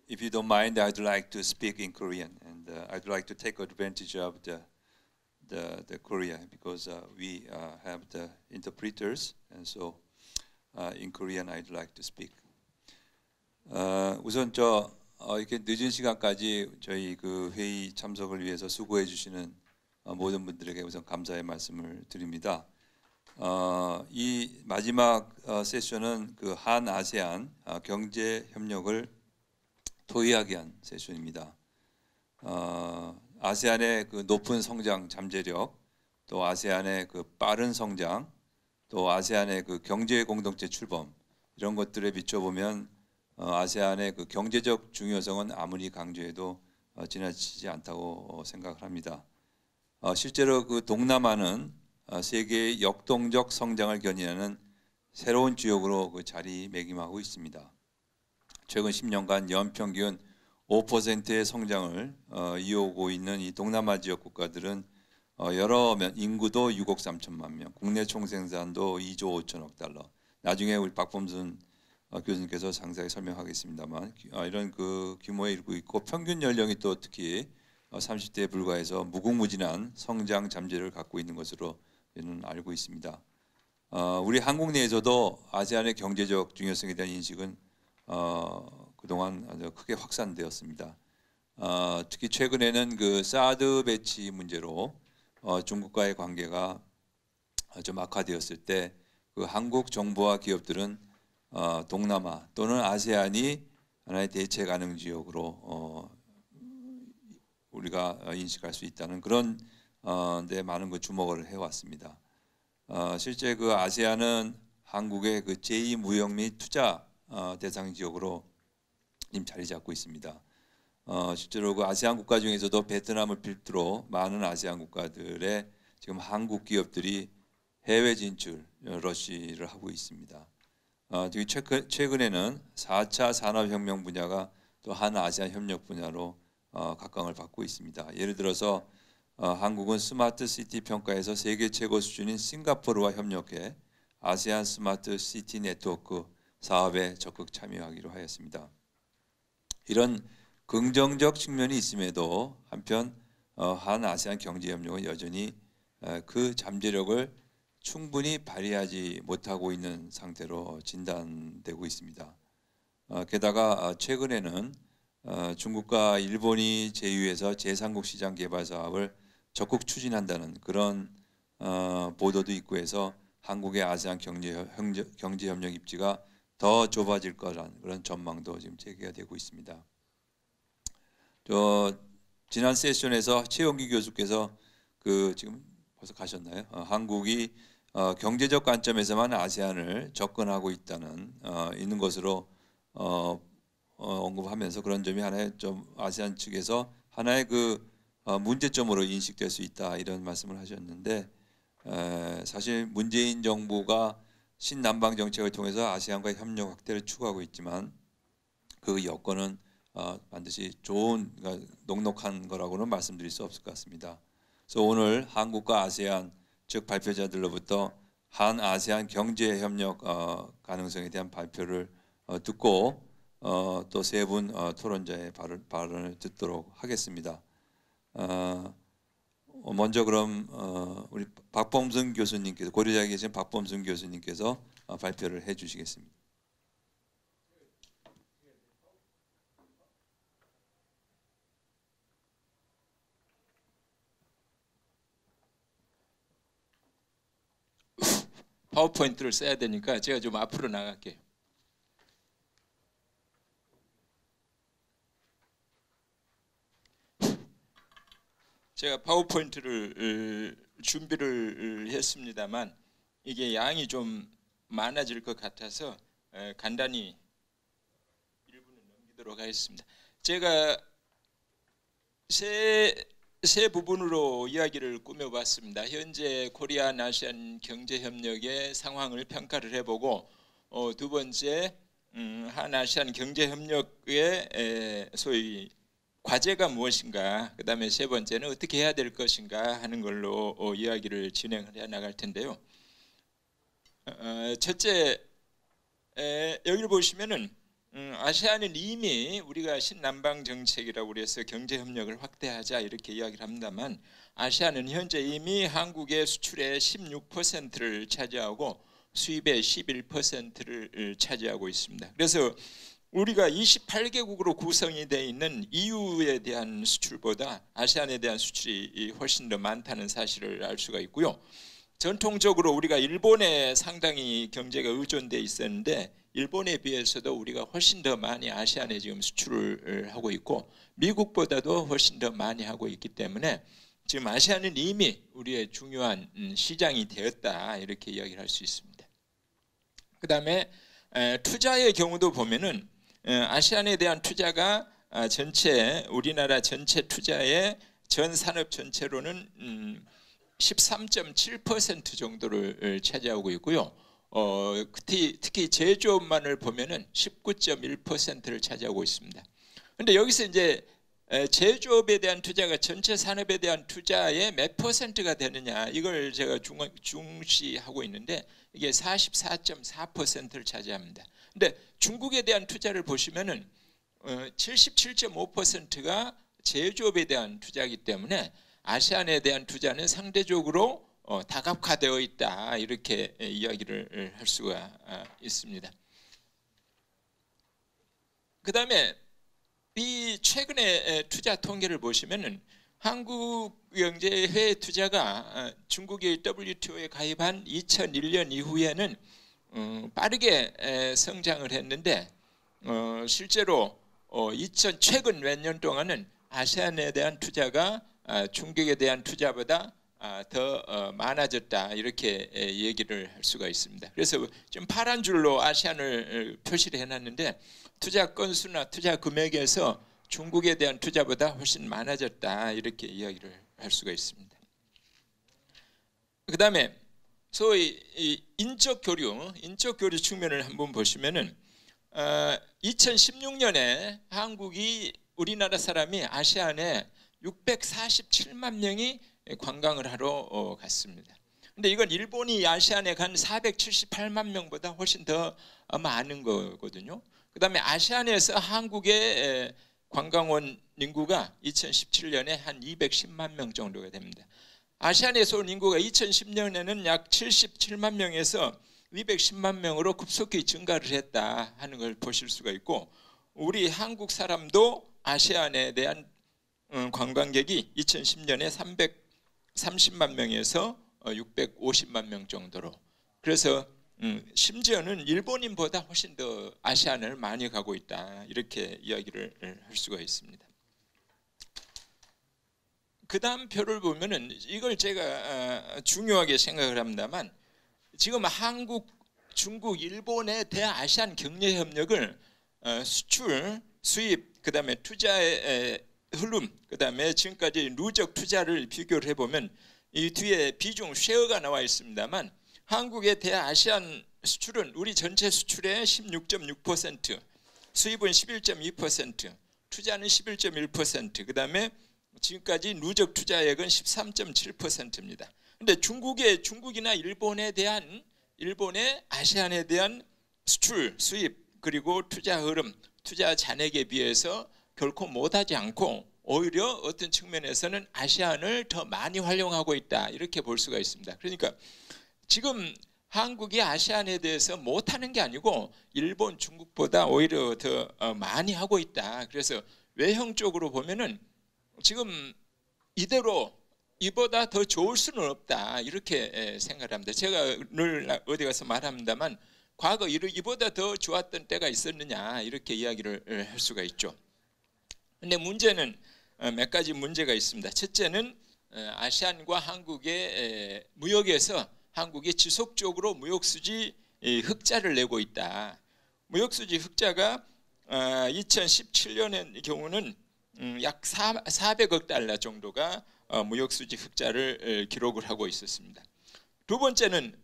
If you don't mind, I'd like to speak in Korean, and I'd like to take advantage of the Korea because we have the interpreters, and so in Korean I'd like to speak. 우선 이렇게 늦은 시간까지 저희 그 회의 참석을 위해서 수고해 주시는 모든 분들에게 우선 감사의 말씀을 드립니다. 이 마지막 세션은 그 한 아세안 경제 협력을 토의하게 한 세션입니다. 아세안의 그 높은 성장 잠재력, 또 아세안의 그 빠른 성장, 또 아세안의 그 경제 공동체 출범 이런 것들에 비춰보면 아세안의 그 경제적 중요성은 아무리 강조해도 지나치지 않다고 생각을 합니다. 실제로 그 동남아는 세계의 역동적 성장을 견인하는 새로운 주역으로 그 자리매김하고 있습니다. 최근 10년간 연평균 5%의 성장을 이어오고 있는 이 동남아 지역 국가들은 여러 면 인구도 6억 3천만 명, 국내 총생산도 2조 5천억 달러. 나중에 우리 박범순 교수님께서 상세하게 설명하겠습니다만 이런 그 규모에 이르고 있고 평균 연령이 또 특히 30대에 불과해서 무궁무진한 성장 잠재력을 갖고 있는 것으로 저는 알고 있습니다. 우리 한국 내에서도 아세안의 경제적 중요성에 대한 인식은 그동안 아주 크게 확산되었습니다. 특히 최근에는 그 사드 배치 문제로 중국과의 관계가 좀 악화되었을 때 그 한국 정부와 기업들은 동남아 또는 아세안이 하나의 대체 가능 지역으로 우리가 인식할 수 있다는 그런 데 많은 그 주목을 해왔습니다. 실제 그 아세안은 한국의 그 제2 무역 및 투자 대상 지역으로 지금 자리 잡고 있습니다. 실제로 그 아세안 국가 중에서도 베트남을 필두로 많은 아세안 국가들의 지금 한국 기업들이 해외 진출 러시를 하고 있습니다. 특히 최근에는 4차 산업혁명 분야가 또 한 아세안 협력 분야로 각광을 받고 있습니다. 예를 들어서 한국은 스마트 시티 평가에서 세계 최고 수준인 싱가포르와 협력해 아세안 스마트 시티 네트워크 사업에 적극 참여하기로 하였습니다. 이런 긍정적 측면이 있음에도 한편 한 아세안 경제협력은 여전히 그 잠재력을 충분히 발휘하지 못하고 있는 상태로 진단되고 있습니다. 게다가 최근에는 중국과 일본이 제휴해서 제3국 시장 개발 사업을 적극 추진한다는 그런 보도도 있고 해서 한국의 아세안 경제협력 입지가 더 좁아질 거라는 그런 전망도 지금 제기가 되고 있습니다. 지난 세션에서 최영기 교수께서 그 지금 벌써 가셨나요? 한국이 경제적 관점에서만 아세안을 접근하고 있는 것으로 언급하면서 그런 점이 하나의 좀 아세안 측에서 하나의 그 문제점으로 인식될 수 있다 이런 말씀을 하셨는데 사실 문재인 정부가 신남방 정책을 통해서 아세안과의 협력 확대를 추구하고 있지만 그 여건은 반드시 좋은 녹록한 거라고는 말씀드릴 수 없을 것 같습니다. 그래서 오늘 한국과 아세안 즉 발표자들로부터 한 아세안 경제 협력 가능성에 대한 발표를 듣고 또 세 분 토론자의 발언을 듣도록 하겠습니다. 먼저 그럼 우리 박범순 교수님께서 고려대학에 계신 박범순 교수님께서 발표를 해주시겠습니다. 파워포인트를 써야 되니까 제가 좀 앞으로 나갈게요. 제가 파워포인트를 준비를 했습니다만 이게 양이 좀 많아질 것 같아서 간단히 1분을 넘기도록 하겠습니다. 제가 세 부분으로 이야기를 꾸며봤습니다. 현재 코리안 아시안 경제협력의 상황을 평가를 해보고 두 번째 한 아시안 경제협력의 소위 과제가 무엇인가, 그 다음에 세 번째는 어떻게 해야 될 것인가 하는 걸로 이야기를 진행을 해 나갈 텐데요. 첫째, 여기를 보시면은 아세안은 이미 우리가 신남방 정책이라고 그래서 경제 협력을 확대하자 이렇게 이야기를 합니다만, 아세안은 현재 이미 한국의 수출의 16%를 차지하고 수입의 11%를 차지하고 있습니다. 그래서 우리가 28개국으로 구성이 되어 있는 EU에 대한 수출보다 아세안에 대한 수출이 훨씬 더 많다는 사실을 알 수가 있고요. 전통적으로 우리가 일본에 상당히 경제가 의존되어 있었는데, 일본에 비해서도 우리가 훨씬 더 많이 아세안에 지금 수출을 하고 있고 미국보다도 훨씬 더 많이 하고 있기 때문에 지금 아세안은 이미 우리의 중요한 시장이 되었다, 이렇게 이야기를 할 수 있습니다. 그 다음에 투자의 경우도 보면은 아세안에 대한 투자가 전체 우리나라 전체 투자의 전 산업 전체로는 13.7% 정도를 차지하고 있고요. 특히 제조업만을 보면은 19.1%를 차지하고 있습니다. 그런데 여기서 이제 제조업에 대한 투자가 전체 산업에 대한 투자의 몇 퍼센트가 되느냐, 이걸 제가 중시하고 있는데 이게 44.4%를 차지합니다. 근데 중국에 대한 투자를 보시면은 77.5%가 제조업에 대한 투자이기 때문에 아세안에 대한 투자는 상대적으로 다각화되어 있다, 이렇게 이야기를 할 수가 있습니다. 그 다음에 이 최근에 투자 통계를 보시면은 한국경제 해외 투자가 중국이 WTO에 가입한 2001년 이후에는 빠르게 성장을 했는데, 실제로 최근 몇 년 동안은 아세안에 대한 투자가 중국에 대한 투자보다 더 많아졌다, 이렇게 얘기를 할 수가 있습니다. 그래서 지금 파란 줄로 아세안을 표시를 해놨는데, 투자 건수나 투자 금액에서 중국에 대한 투자보다 훨씬 많아졌다, 이렇게 이야기를 할 수가 있습니다. 그 다음에 소위 인적 교류 측면을 한번 보시면은 2016년에 우리나라 사람이 아세안에 647만 명이 관광을 하러 갔습니다. 근데 이건 일본이 아세안에 간 478만 명보다 훨씬 더 많은 거거든요. 그 다음에 아세안에서 한국의 관광원 인구가 2017년에 한 210만 명 정도가 됩니다. 아세안에서 온 인구가 2010년에는 약 77만 명에서 210만 명으로 급속히 증가를 했다 하는 걸 보실 수가 있고, 우리 한국 사람도 아세안에 대한 관광객이 2010년에 330만 명에서 650만 명 정도로, 그래서 심지어는 일본인보다 훨씬 더 아세안을 많이 가고 있다, 이렇게 이야기를 할 수가 있습니다. 그 다음 표를 보면은 이걸 제가 중요하게 생각을 합니다만, 지금 한국, 중국, 일본의 대아시안 경제 협력을 수출, 수입, 그 다음에 투자의 흐름, 그 다음에 지금까지 누적 투자를 비교를 해보면 이 뒤에 비중 쉐어가 나와 있습니다만, 한국의 대아시안 수출은 우리 전체 수출의 16.6%, 수입은 11.2%, 투자는 11.1%, 그 다음에 지금까지 누적 투자액은 13.7%입니다. 그런데 중국이나 일본의 아세안에 대한 수출, 수입, 그리고 투자 흐름, 투자 잔액에 비해서 결코 못하지 않고 오히려 어떤 측면에서는 아세안을 더 많이 활용하고 있다, 이렇게 볼 수가 있습니다. 그러니까 지금 한국이 아세안에 대해서 못하는 게 아니고 일본, 중국보다 오히려 더 많이 하고 있다. 그래서 외형적으로 보면은 지금 이대로 이보다 더 좋을 수는 없다, 이렇게 생각을 합니다. 제가 늘 어디 가서 말합니다만, 과거 이보다 더 좋았던 때가 있었느냐, 이렇게 이야기를 할 수가 있죠. 그런데 문제는 몇 가지 문제가 있습니다. 첫째는 아세안과 한국의 무역에서 한국이 지속적으로 무역수지 흑자를 내고 있다. 무역수지 흑자가 2017년의 경우는 약 400억 달러 정도가 무역수지 흑자를 기록을 하고 있었습니다. 두 번째는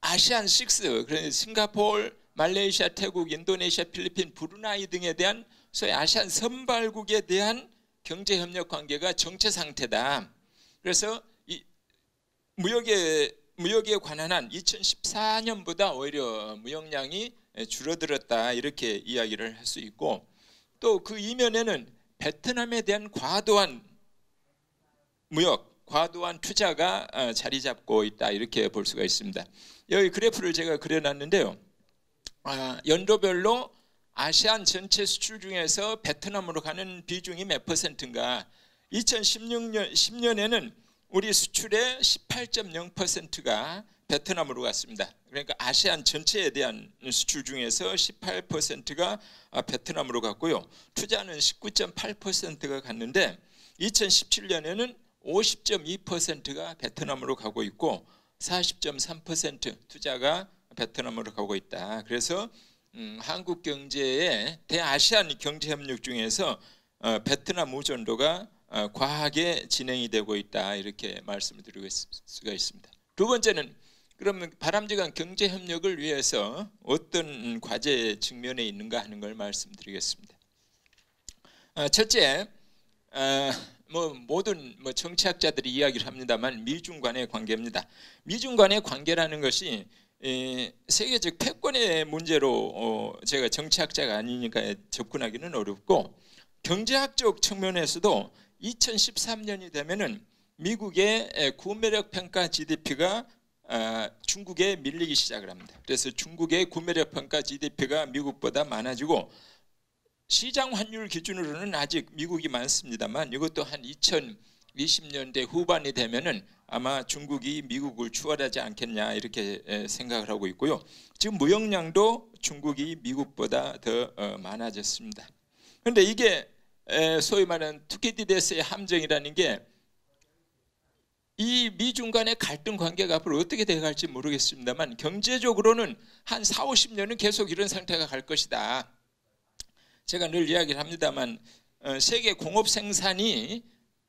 아세안 6, 그래서 싱가포르, 말레이시아, 태국, 인도네시아, 필리핀, 브루나이 등에 대한 소위 아세안 선발국에 대한 경제협력 관계가 정체 상태다. 그래서 이 무역에 관한 한 2014년보다 오히려 무역량이 줄어들었다 이렇게 이야기를 할 수 있고, 또 그 이면에는 베트남에 대한 과도한 무역, 과도한 투자가 자리 잡고 있다 이렇게 볼 수가 있습니다. 여기 그래프를 제가 그려놨는데요. 연도별로 아시안 전체 수출 중에서 베트남으로 가는 비중이 몇 %인가. 2010년에는 우리 수출의 18.0%가 베트남으로 갔습니다. 그러니까 아시안 전체에 대한 수출 중에서 18%가 베트남으로 갔고요. 투자는 19.8%가 갔는데 2017년에는 50.2%가 베트남으로 가고 있고 40.3% 투자가 베트남으로 가고 있다. 그래서 한국 경제의 대아시안 경제협력 중에서 베트남 의존도가 과하게 진행이 되고 있다 이렇게 말씀을 드릴 수가 있습니다. 두 번째는 그러면 바람직한 경제협력을 위해서 어떤 과제 측면에 있는가 하는 걸 말씀드리겠습니다. 첫째, 모든 정치학자들이 이야기를 합니다만 미중 간의 관계입니다. 미중 간의 관계라는 것이 세계적 패권의 문제로 제가 정치학자가 아니니까 접근하기는 어렵고, 경제학적 측면에서도 2013년이 되면은 미국의 구매력 평가 GDP가 중국에 밀리기 시작을 합니다. 그래서 중국의 구매력 평가 GDP가 미국보다 많아지고, 시장 환율 기준으로는 아직 미국이 많습니다만 이것도 한 2020년대 후반이 되면은 아마 중국이 미국을 추월하지 않겠냐 이렇게 생각을 하고 있고요. 지금 무역량도 중국이 미국보다 더 많아졌습니다. 그런데 이게 소위 말하는 투키디데스의 함정이라는 게, 이 미중 간의 갈등 관계가 앞으로 어떻게 돼갈지 모르겠습니다만 경제적으로는 한 4, 50년은 계속 이런 상태가 갈 것이다. 제가 늘 이야기를 합니다만 세계 공업 생산이,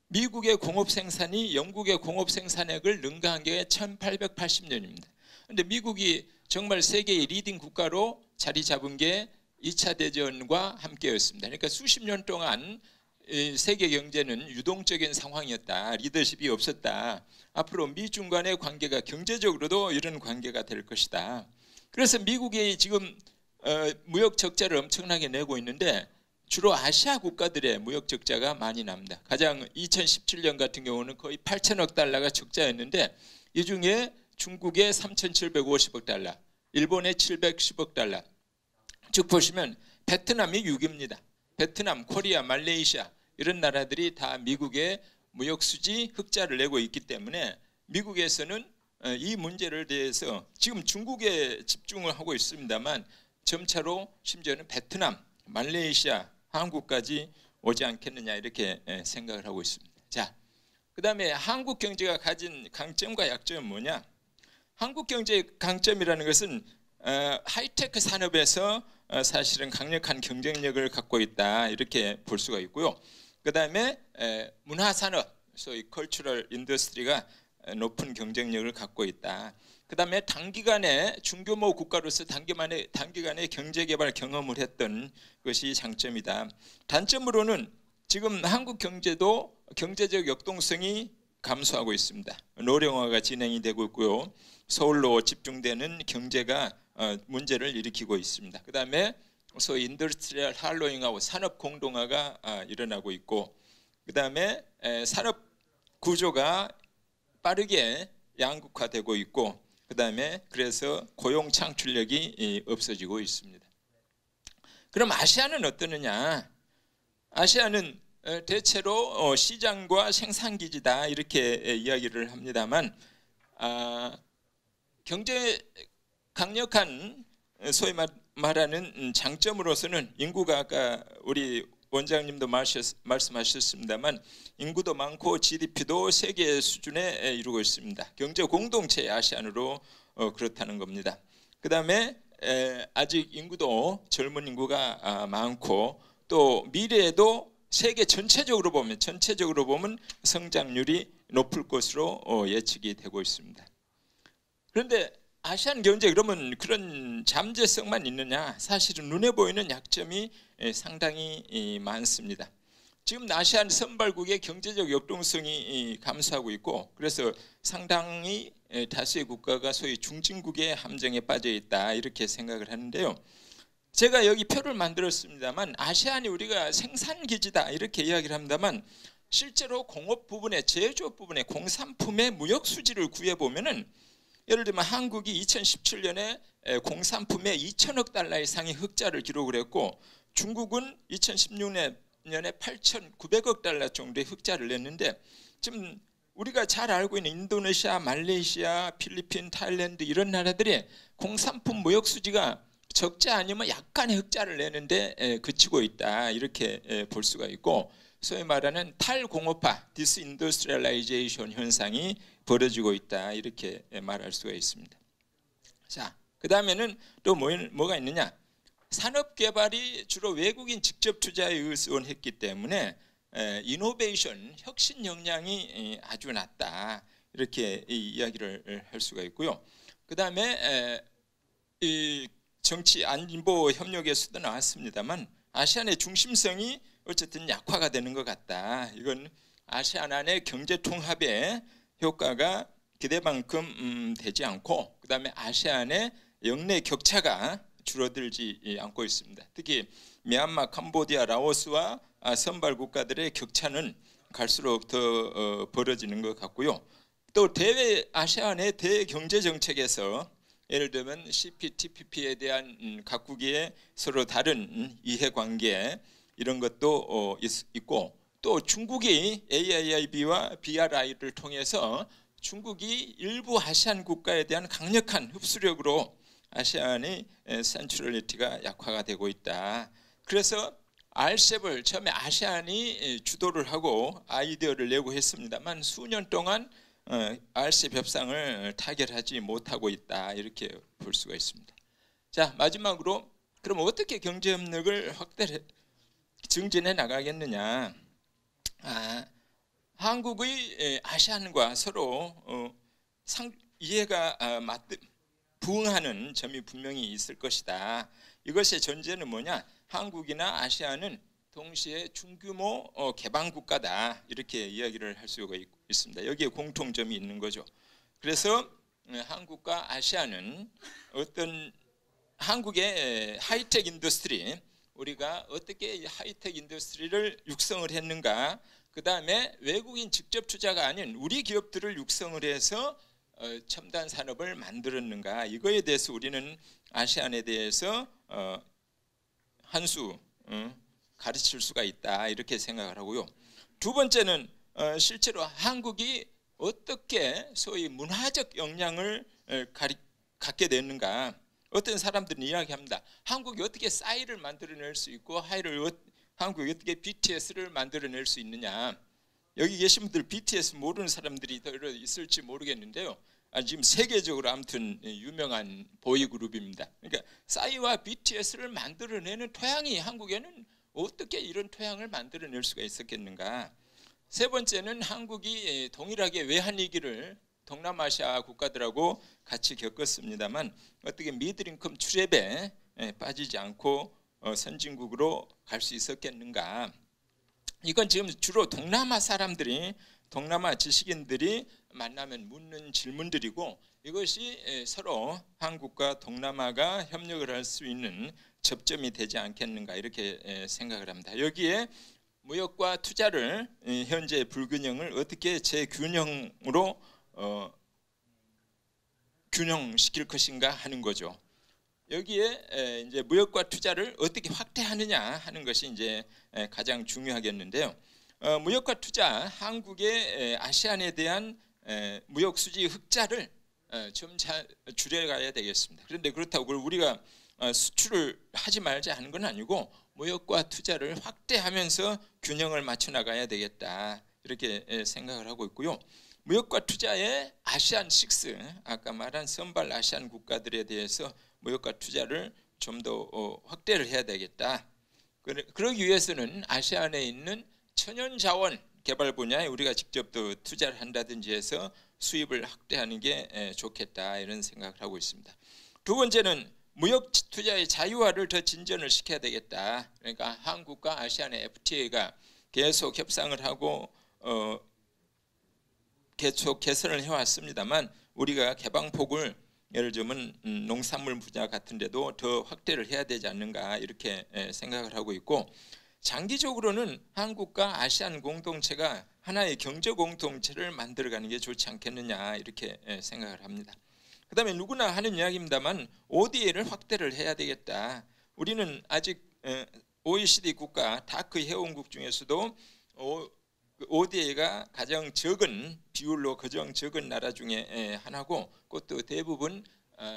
미국의 공업 생산이 영국의 공업 생산액을 능가한 게 1880년입니다. 그런데 미국이 정말 세계의 리딩 국가로 자리 잡은 게 2차 대전과 함께였습니다. 그러니까 수십 년 동안 세계 경제는 유동적인 상황이었다. 리더십이 없었다. 앞으로 미중 간의 관계가 경제적으로도 이런 관계가 될 것이다. 그래서 미국이 지금 무역 적자를 엄청나게 내고 있는데 주로 아시아 국가들의 무역 적자가 많이 납니다. 가장 2017년 같은 경우는 거의 8천억 달러가 적자였는데 이 중에 중국의 3,750억 달러, 일본의 710억 달러. 즉 보시면 베트남이 6위입니다. 베트남, 코리아, 말레이시아 이런 나라들이 다 미국의 무역 수지 흑자를 내고 있기 때문에 미국에서는 이 문제를 대해서 지금 중국에 집중을 하고 있습니다만 점차로 심지어는 베트남, 말레이시아, 한국까지 오지 않겠느냐 이렇게 생각을 하고 있습니다. 자, 그다음에 한국 경제가 가진 강점과 약점은 뭐냐? 한국 경제의 강점이라는 것은 하이테크 산업에서 사실은 강력한 경쟁력을 갖고 있다 이렇게 볼 수가 있고요. 그다음에 문화산업, 소위 컬처럴 인더스트리가 높은 경쟁력을 갖고 있다. 그다음에 단기간에 중규모 국가로서 단기간에 경제개발 경험을 했던 것이 장점이다. 단점으로는 지금 한국 경제도 경제적 역동성이 감소하고 있습니다. 노령화가 진행이 되고 있고요. 서울로 집중되는 경제가 문제를 일으키고 있습니다. 그다음에 소위 인더스트리얼 할로잉하고 산업 공동화가 일어나고 있고, 그다음에 산업 구조가 빠르게 양극화되고 있고, 그다음에 그래서 고용 창출력이 없어지고 있습니다. 그럼 아시아는 어떠느냐? 아시아는 대체로 시장과 생산기지다 이렇게 이야기를 합니다만, 경제 강력한 소위 말하는 장점으로서는 인구가 아까 우리 원장님도 말씀하셨습니다만 인구도 많고 GDP도 세계 수준에 이루고 있습니다. 경제 공동체 아시안으로 그렇다는 겁니다. 그 다음에 아직 인구도 젊은 인구가 많고 또 미래에도 세계 전체적으로 보면 성장률이 높을 것으로 예측이 되고 있습니다. 그런데 아시안 경제 그러면 그런 잠재성만 있느냐? 사실은 눈에 보이는 약점이 상당히 많습니다. 지금 아세안 선발국의 경제적 역동성이 감소하고 있고 그래서 상당히 다수의 국가가 소위 중진국의 함정에 빠져 있다 이렇게 생각을 하는데요. 제가 여기 표를 만들었습니다만 아세안이 우리가 생산기지다 이렇게 이야기를 합니다만 실제로 공업 부분에 제조업 부분에 공산품의 무역 수지를 구해보면은 예를 들면 한국이 2017년에 공산품에 2천억 달러 이상의 흑자를 기록을 했고 중국은 2016년에 8,900억 달러 정도의 흑자를 냈는데 지금 우리가 잘 알고 있는 인도네시아, 말레이시아, 필리핀, 타일랜드 이런 나라들이 공산품 무역 수지가 적지 않으면 약간의 흑자를 내는데 그치고 있다 이렇게 볼 수가 있고 소위 말하는 탈공업화, 디스인더스트리얼라이제이션 현상이 벌어지고 있다 이렇게 말할 수가 있습니다. 자, 그 다음에는 또 뭐가 있느냐? 산업개발이 주로 외국인 직접 투자에 의존했기 때문에 이노베이션, 혁신 역량이 아주 낮다 이렇게 이야기를 할 수가 있고요. 그 다음에 이 정치 안보 협력에서도 나왔습니다만 아세안의 중심성이 어쨌든 약화가 되는 것 같다. 이건 아세안 안의 경제 통합의 효과가 기대만큼 되지 않고 그 다음에 아세안의 영내 격차가 줄어들지 않고 있습니다. 특히 미얀마, 캄보디아, 라오스와 선발 국가들의 격차는 갈수록 더 벌어지는 것 같고요. 또 대외 아세안의 대경제 정책에서 예를 들면 CPTPP에 대한 각국의 서로 다른 이해관계 이런 것도 있고 또 중국이 AIIB와 BRI를 통해서 중국이 일부 아세안 국가에 대한 강력한 흡수력으로 아세안의 센트럴리티가 약화가 되고 있다. 그래서 RCEP을 처음에 아세안이 주도를 하고 아이디어를 내고 했습니다만 수년 동안 RCEP 협상을 타결하지 못하고 있다 이렇게 볼 수가 있습니다. 자, 마지막으로 그럼 어떻게 경제협력을 확대해 증진해 나가겠느냐? 한국의 아세안과 서로 이해가 부응하는 점이 분명히 있을 것이다. 이것의 전제는 뭐냐? 한국이나 아세안은 동시에 중규모 개방 국가다 이렇게 이야기를 할 수가 있습니다. 여기에 공통점이 있는 거죠. 그래서 한국과 아세안은 어떤 한국의 하이텍 인더스트리 우리가 어떻게 하이텍 인더스트리를 육성을 했는가? 그 다음에 외국인 직접 투자가 아닌 우리 기업들을 육성을 해서 첨단 산업을 만들었는가? 이거에 대해서 우리는 아세안에 대해서 한 수 가르칠 수가 있다 이렇게 생각을 하고요. 두 번째는 실제로 한국이 어떻게 소위 문화적 역량을 갖게 됐는가? 어떤 사람들은 이야기합니다. 한국이 어떻게 싸이를 만들어낼 수 있고 한국이 어떻게 BTS를 만들어낼 수 있느냐? 여기 계신 분들 BTS 모르는 사람들이 더 있을지 모르겠는데요. 지금 세계적으로 아무튼 유명한 보이그룹입니다. 그러니까 싸이와 BTS를 만들어내는 토양이 한국에는 어떻게 이런 토양을 만들어낼 수가 있었겠는가? 세 번째는 한국이 동일하게 외환위기를 동남아시아 국가들하고 같이 겪었습니다만 어떻게 미들인컴 트랩에 빠지지 않고 선진국으로 갈 수 있었겠는가? 이건 지금 주로 동남아 사람들이 동남아 지식인들이 만나면 묻는 질문들이고 이것이 서로 한국과 동남아가 협력을 할 수 있는 접점이 되지 않겠는가 이렇게 생각을 합니다. 여기에 무역과 투자를 현재 불균형을 어떻게 재균형으로 균형시킬 것인가 하는 거죠. 여기에 이제 무역과 투자를 어떻게 확대하느냐 하는 것이 이제 가장 중요하겠는데요. 무역과 투자, 한국의 아세안에 대한 무역 수지 흑자를 점차 줄여가야 되겠습니다. 그런데 그렇다고 우리가 수출을 하지 말자 하는 건 아니고 무역과 투자를 확대하면서 균형을 맞춰 나가야 되겠다 이렇게 생각을 하고 있고요. 무역과 투자의 아세안 6 아까 말한 선발 아세안 국가들에 대해서 무역과 투자를 좀 더 확대를 해야 되겠다. 그러기 위해서는 아세안에 있는 천연자원 개발 분야에 우리가 직접 또 투자를 한다든지 해서 수입을 확대하는 게 좋겠다 이런 생각을 하고 있습니다. 두 번째는 무역 투자의 자유화를 더 진전을 시켜야 되겠다. 그러니까 한국과 아세안의 FTA가 계속 협상을 하고 계속 개선을 해왔습니다만 우리가 개방폭을 예를 들면 농산물 분야 같은 데도 더 확대를 해야 되지 않는가 이렇게 생각을 하고 있고, 장기적으로는 한국과 아시안 공동체가 하나의 경제 공동체를 만들어가는 게 좋지 않겠느냐 이렇게 생각을 합니다. 그 다음에 누구나 하는 이야기입니다만 ODA를 확대를 해야 되겠다. 우리는 아직 OECD 국가 다크 회원국 중에서도 ODA가 가장 적은 비율로 가장 적은 나라 중에 하나고, 그것도 대부분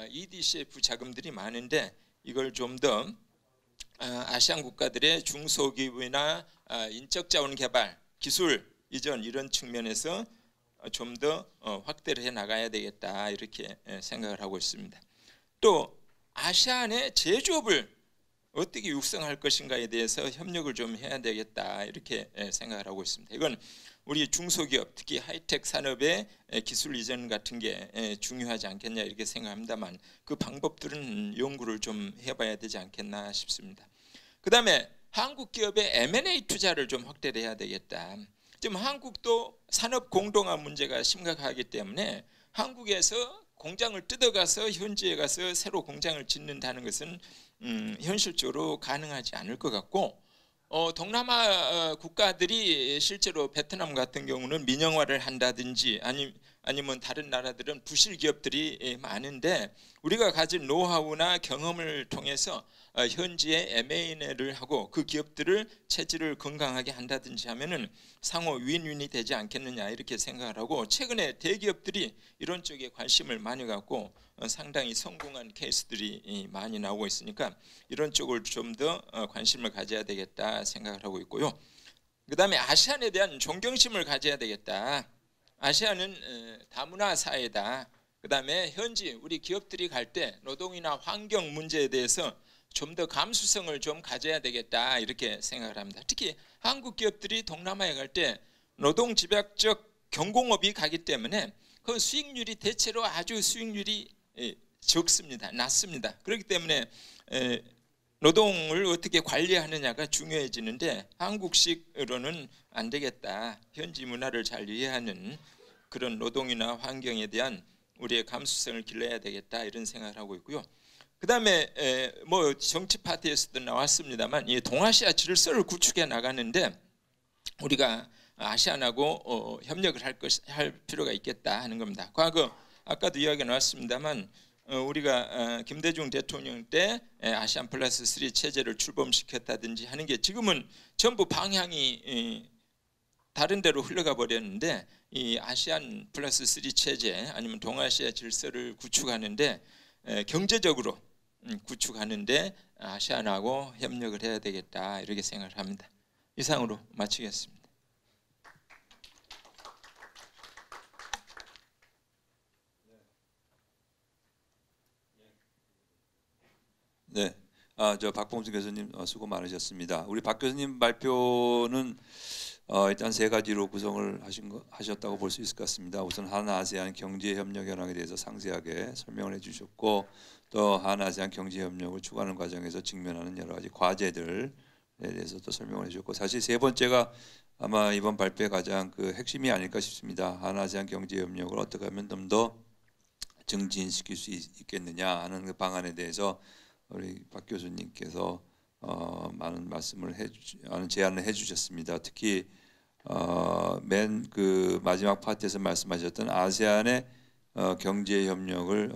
EDCF 자금들이 많은데 이걸 좀 더 아시안 국가들의 중소기업이나 인적 자원 개발, 기술 이전 이런 측면에서 좀 더 확대를 해 나가야 되겠다 이렇게 생각을 하고 있습니다. 또 아시안의 제조업을 어떻게 육성할 것인가에 대해서 협력을 좀 해야 되겠다 이렇게 생각을 하고 있습니다. 이건 우리 중소기업 특히 하이텍 산업의 기술 이전 같은 게 중요하지 않겠냐 이렇게 생각합니다만 그 방법들은 연구를 좀 해봐야 되지 않겠나 싶습니다. 그 다음에 한국 기업의 M&A 투자를 좀 확대를 해야 되겠다. 지금 한국도 산업 공동화 문제가 심각하기 때문에 한국에서 공장을 뜯어가서 현지에 가서 새로 공장을 짓는다는 것은 현실적으로 가능하지 않을 것 같고, 동남아 국가들이 실제로 베트남 같은 경우는 민영화를 한다든지 아니면 다른 나라들은 부실 기업들이 많은데 우리가 가진 노하우나 경험을 통해서 현지에 M&A를 하고 그 기업들을 체질을 건강하게 한다든지 하면은 상호 윈윈이 되지 않겠느냐 이렇게 생각을 하고, 최근에 대기업들이 이런 쪽에 관심을 많이 갖고 상당히 성공한 케이스들이 많이 나오고 있으니까 이런 쪽을 좀 더 관심을 가져야 되겠다 생각을 하고 있고요. 그 다음에 아시안에 대한 존경심을 가져야 되겠다. 아시안은 다문화 사회다. 그 다음에 현지 우리 기업들이 갈 때 노동이나 환경 문제에 대해서 좀 더 감수성을 좀 가져야 되겠다 이렇게 생각을 합니다. 특히 한국 기업들이 동남아에 갈 때 노동 집약적 경공업이 가기 때문에 그 수익률이 대체로 아주 수익률이 적습니다. 낮습니다. 그렇기 때문에 노동을 어떻게 관리하느냐가 중요해지는데 한국식으로는 안 되겠다. 현지 문화를 잘 이해하는 그런 노동이나 환경에 대한 우리의 감수성을 길러야 되겠다 이런 생각을 하고 있고요. 그 다음에 뭐 정치 파티에서도 나왔습니다만 이 동아시아 질서를 구축해 나가는데 우리가 아시안하고 협력을 할 필요가 있겠다 하는 겁니다. 과거 아까도 이야기가 나왔습니다만 우리가 김대중 대통령 때 아시안 플러스 3 체제를 출범시켰다든지 하는 게 지금은 전부 방향이 다른 데로 흘러가 버렸는데, 이 아시안 플러스 3 체제 아니면 동아시아 질서를 구축하는데 경제적으로 구축하는데 아시안하고 협력을 해야 되겠다 이렇게 생각을 합니다. 이상으로 마치겠습니다. 네, 저 박봉수 교수님 수고 많으셨습니다. 우리 박 교수님 발표는 일단 세 가지로 구성을 하셨다고 볼 수 있을 것 같습니다. 우선 한아세안 경제협력 현황에 대해서 상세하게 설명을 해주셨고, 또 한아세안 경제협력을 추구하는 과정에서 직면하는 여러 가지 과제들에 대해서 또 설명을 해주셨고, 사실 세 번째가 아마 이번 발표의 가장 그 핵심이 아닐까 싶습니다. 한아세안 경제협력을 어떻게 하면 좀 더 증진시킬 수 있겠느냐 하는 그 방안에 대해서 우리 박 교수님께서 많은 많은 제안을 해주셨습니다. 특히 맨 그 마지막 파트에서 말씀하셨던 아세안의 경쟁력을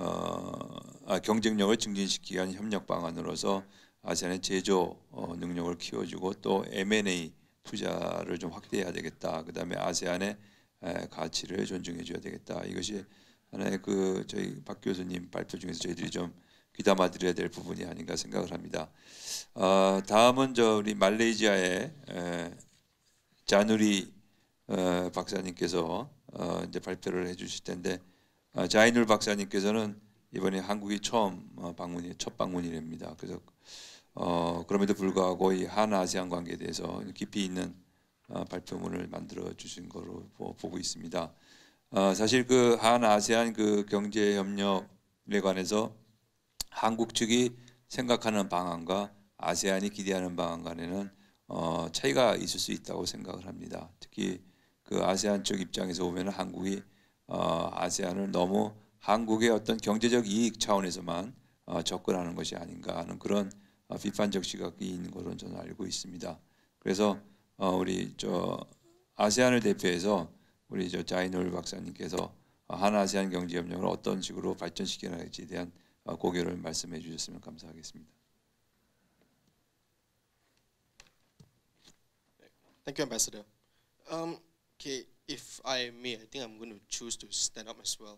증진시키기 위한 협력 방안으로서 아세안의 제조 능력을 키워주고 또 M&A 투자를 좀 확대해야 되겠다. 그다음에 아세안의 가치를 존중해줘야 되겠다. 이것이 하나의 그 저희 박 교수님 발표 중에서 저희들이 좀 귀담아 드려야 될 부분이 아닌가 생각을 합니다. 다음은 우리 말레이시아의 자누리 박사님께서 이제 발표를 해주실 텐데, 자이눌 박사님께서는 이번에 한국이 첫 방문이랍니다. 그래서 그럼에도 불구하고 이 한아세안 관계에 대해서 깊이 있는 발표문을 만들어 주신 거로 보고 있습니다. 사실 그 한아세안 그 경제 협력에 관해서 한국 측이 생각하는 방안과 아세안이 기대하는 방안 간에는 차이가 있을 수 있다고 생각을 합니다. 특히 그 아세안 쪽 입장에서 보면 한국이 아세안을 너무 한국의 어떤 경제적 이익 차원에서만 접근하는 것이 아닌가 하는 그런 비판적 시각이 있는 것으로 저는 알고 있습니다. 그래서 우리 아세안을 대표해서 우리 자이놀 박사님께서 한아세안 경제협력을 어떤 식으로 발전시켜야 할지에 대한 고견을 말씀해 주셨으면 감사하겠습니다. Thank you, Ambassador. Okay, if I may, I think I'm going to choose to stand up as well.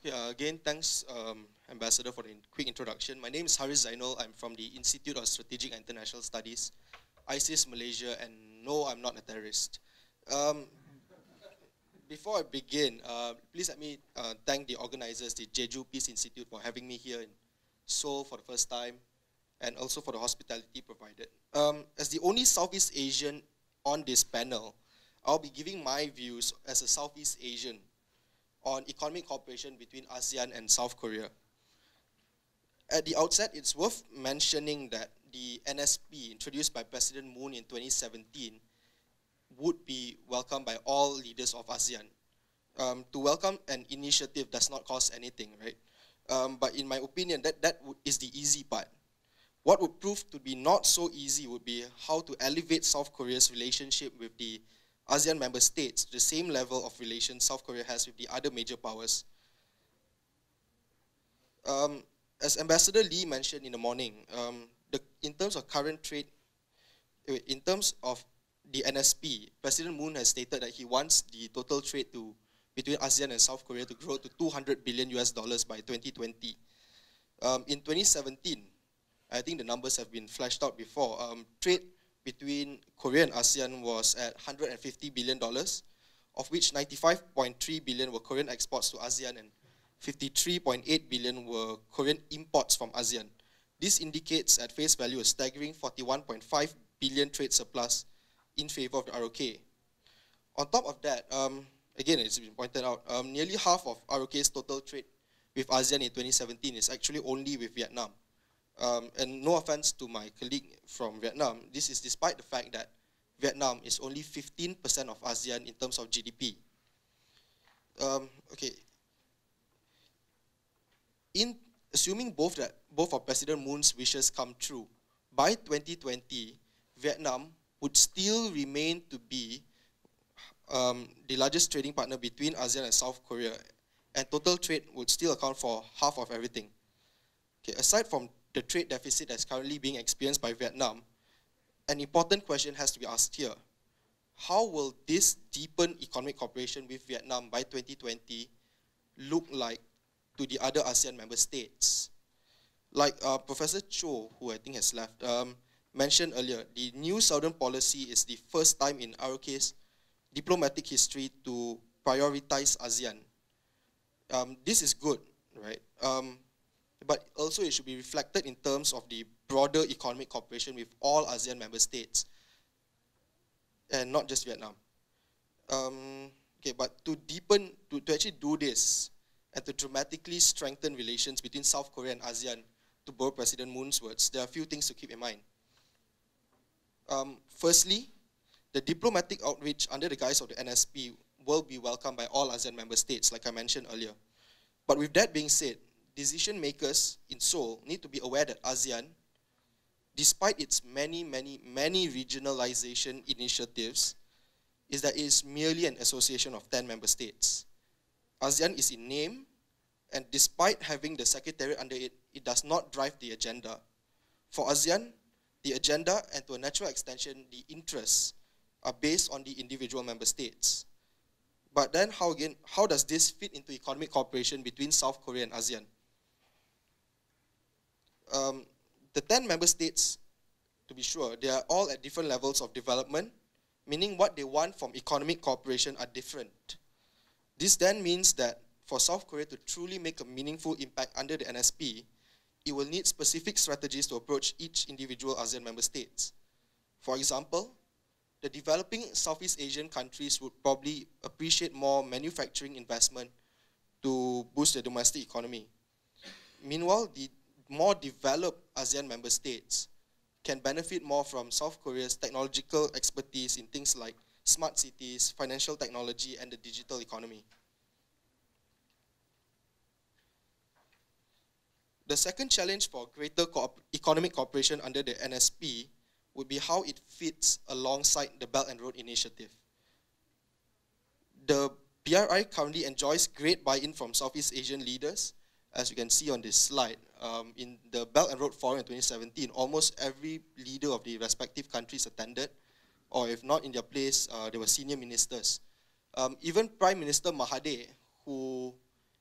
Yeah, again, thanks, Ambassador, for the quick introduction. My name is Haris Zainul. I'm from the Institute of Strategic and International Studies, ISIS Malaysia, and no, I'm not a terrorist. Before I begin, please let me thank the organizers, the Jeju Peace Institute, for having me here in Seoul for the first time, and also for the hospitality provided. As the only Southeast Asian on this panel, I'll be giving my views as a Southeast Asian on economic cooperation between ASEAN and South Korea. At the outset, it's worth mentioning that the NSP, introduced by President Moon in 2017, would be welcomed by all leaders of ASEAN. To welcome an initiative does not cost anything, right? But in my opinion, that is the easy part. What would prove to be not so easy would be how to elevate South Korea's relationship with the ASEAN member states to the same level of relations South Korea has with the other major powers. As Ambassador Lee mentioned in the morning, in terms of current trade, in terms of the NSP, President Moon has stated that he wants the total trade between ASEAN and South Korea to grow to $200 billion by 2020. In 2017, I think the numbers have been flashed out before. Trade between Korea and ASEAN was at $150 billion, of which 95.3 billion were Korean exports to ASEAN and 53.8 billion were Korean imports from ASEAN. This indicates at face value a staggering 41.5 billion trade surplus in favor of the ROK. On top of that, again, it's been pointed out, nearly half of ROK's total trade with ASEAN in 2017 is actually only with Vietnam. And no offense to my colleague from Vietnam, this is despite the fact that Vietnam is only 15% of ASEAN in terms of GDP. Okay. In assuming both of President Moon's wishes come true, by 2020, Vietnam would still remain to be the largest trading partner between ASEAN and South Korea, and total trade would still account for half of everything. Okay, aside from the trade deficit that's currently being experienced by Vietnam, an important question has to be asked here. How will this deepen economic cooperation with Vietnam by 2020 look like to the other ASEAN member states? Like Professor Cho, who I think has left, mentioned earlier, the new Southern policy is the first time in ROK's diplomatic history to prioritize ASEAN. This is good, right? But also it should be reflected in terms of the broader economic cooperation with all ASEAN member states, and not just Vietnam. Okay, but to actually do this, and to dramatically strengthen relations between South Korea and ASEAN, to borrow President Moon's words, there are a few things to keep in mind. Firstly, the diplomatic outreach under the guise of the NSP will be welcomed by all ASEAN member states, like I mentioned earlier. But with that being said, decision makers in Seoul need to be aware that ASEAN, despite its many regionalization initiatives, is that it is merely an association of 10 member states. ASEAN is in name, and despite having the secretariat under it, it does not drive the agenda. For ASEAN, the agenda, and to a natural extension, the interests, are based on the individual member states. But then how does this fit into economic cooperation between South Korea and ASEAN? The 10 member states, to be sure, they are all at different levels of development, meaning what they want from economic cooperation are different. This then means that for South Korea to truly make a meaningful impact under the NSP, it will need specific strategies to approach each individual ASEAN member states. For example, the developing Southeast Asian countries would probably appreciate more manufacturing investment to boost their domestic economy. Meanwhile, the more developed ASEAN member states can benefit more from South Korea's technological expertise in things like smart cities, financial technology, and the digital economy. The second challenge for greater economic cooperation under the NSP would be how it fits alongside the Belt and Road Initiative. The BRI currently enjoys great buy-in from Southeast Asian leaders, as you can see on this slide. In the Belt and Road Forum in 2017, almost every leader of the respective countries attended, or if not in their place, there were senior ministers. Even Prime Minister Mahathir, who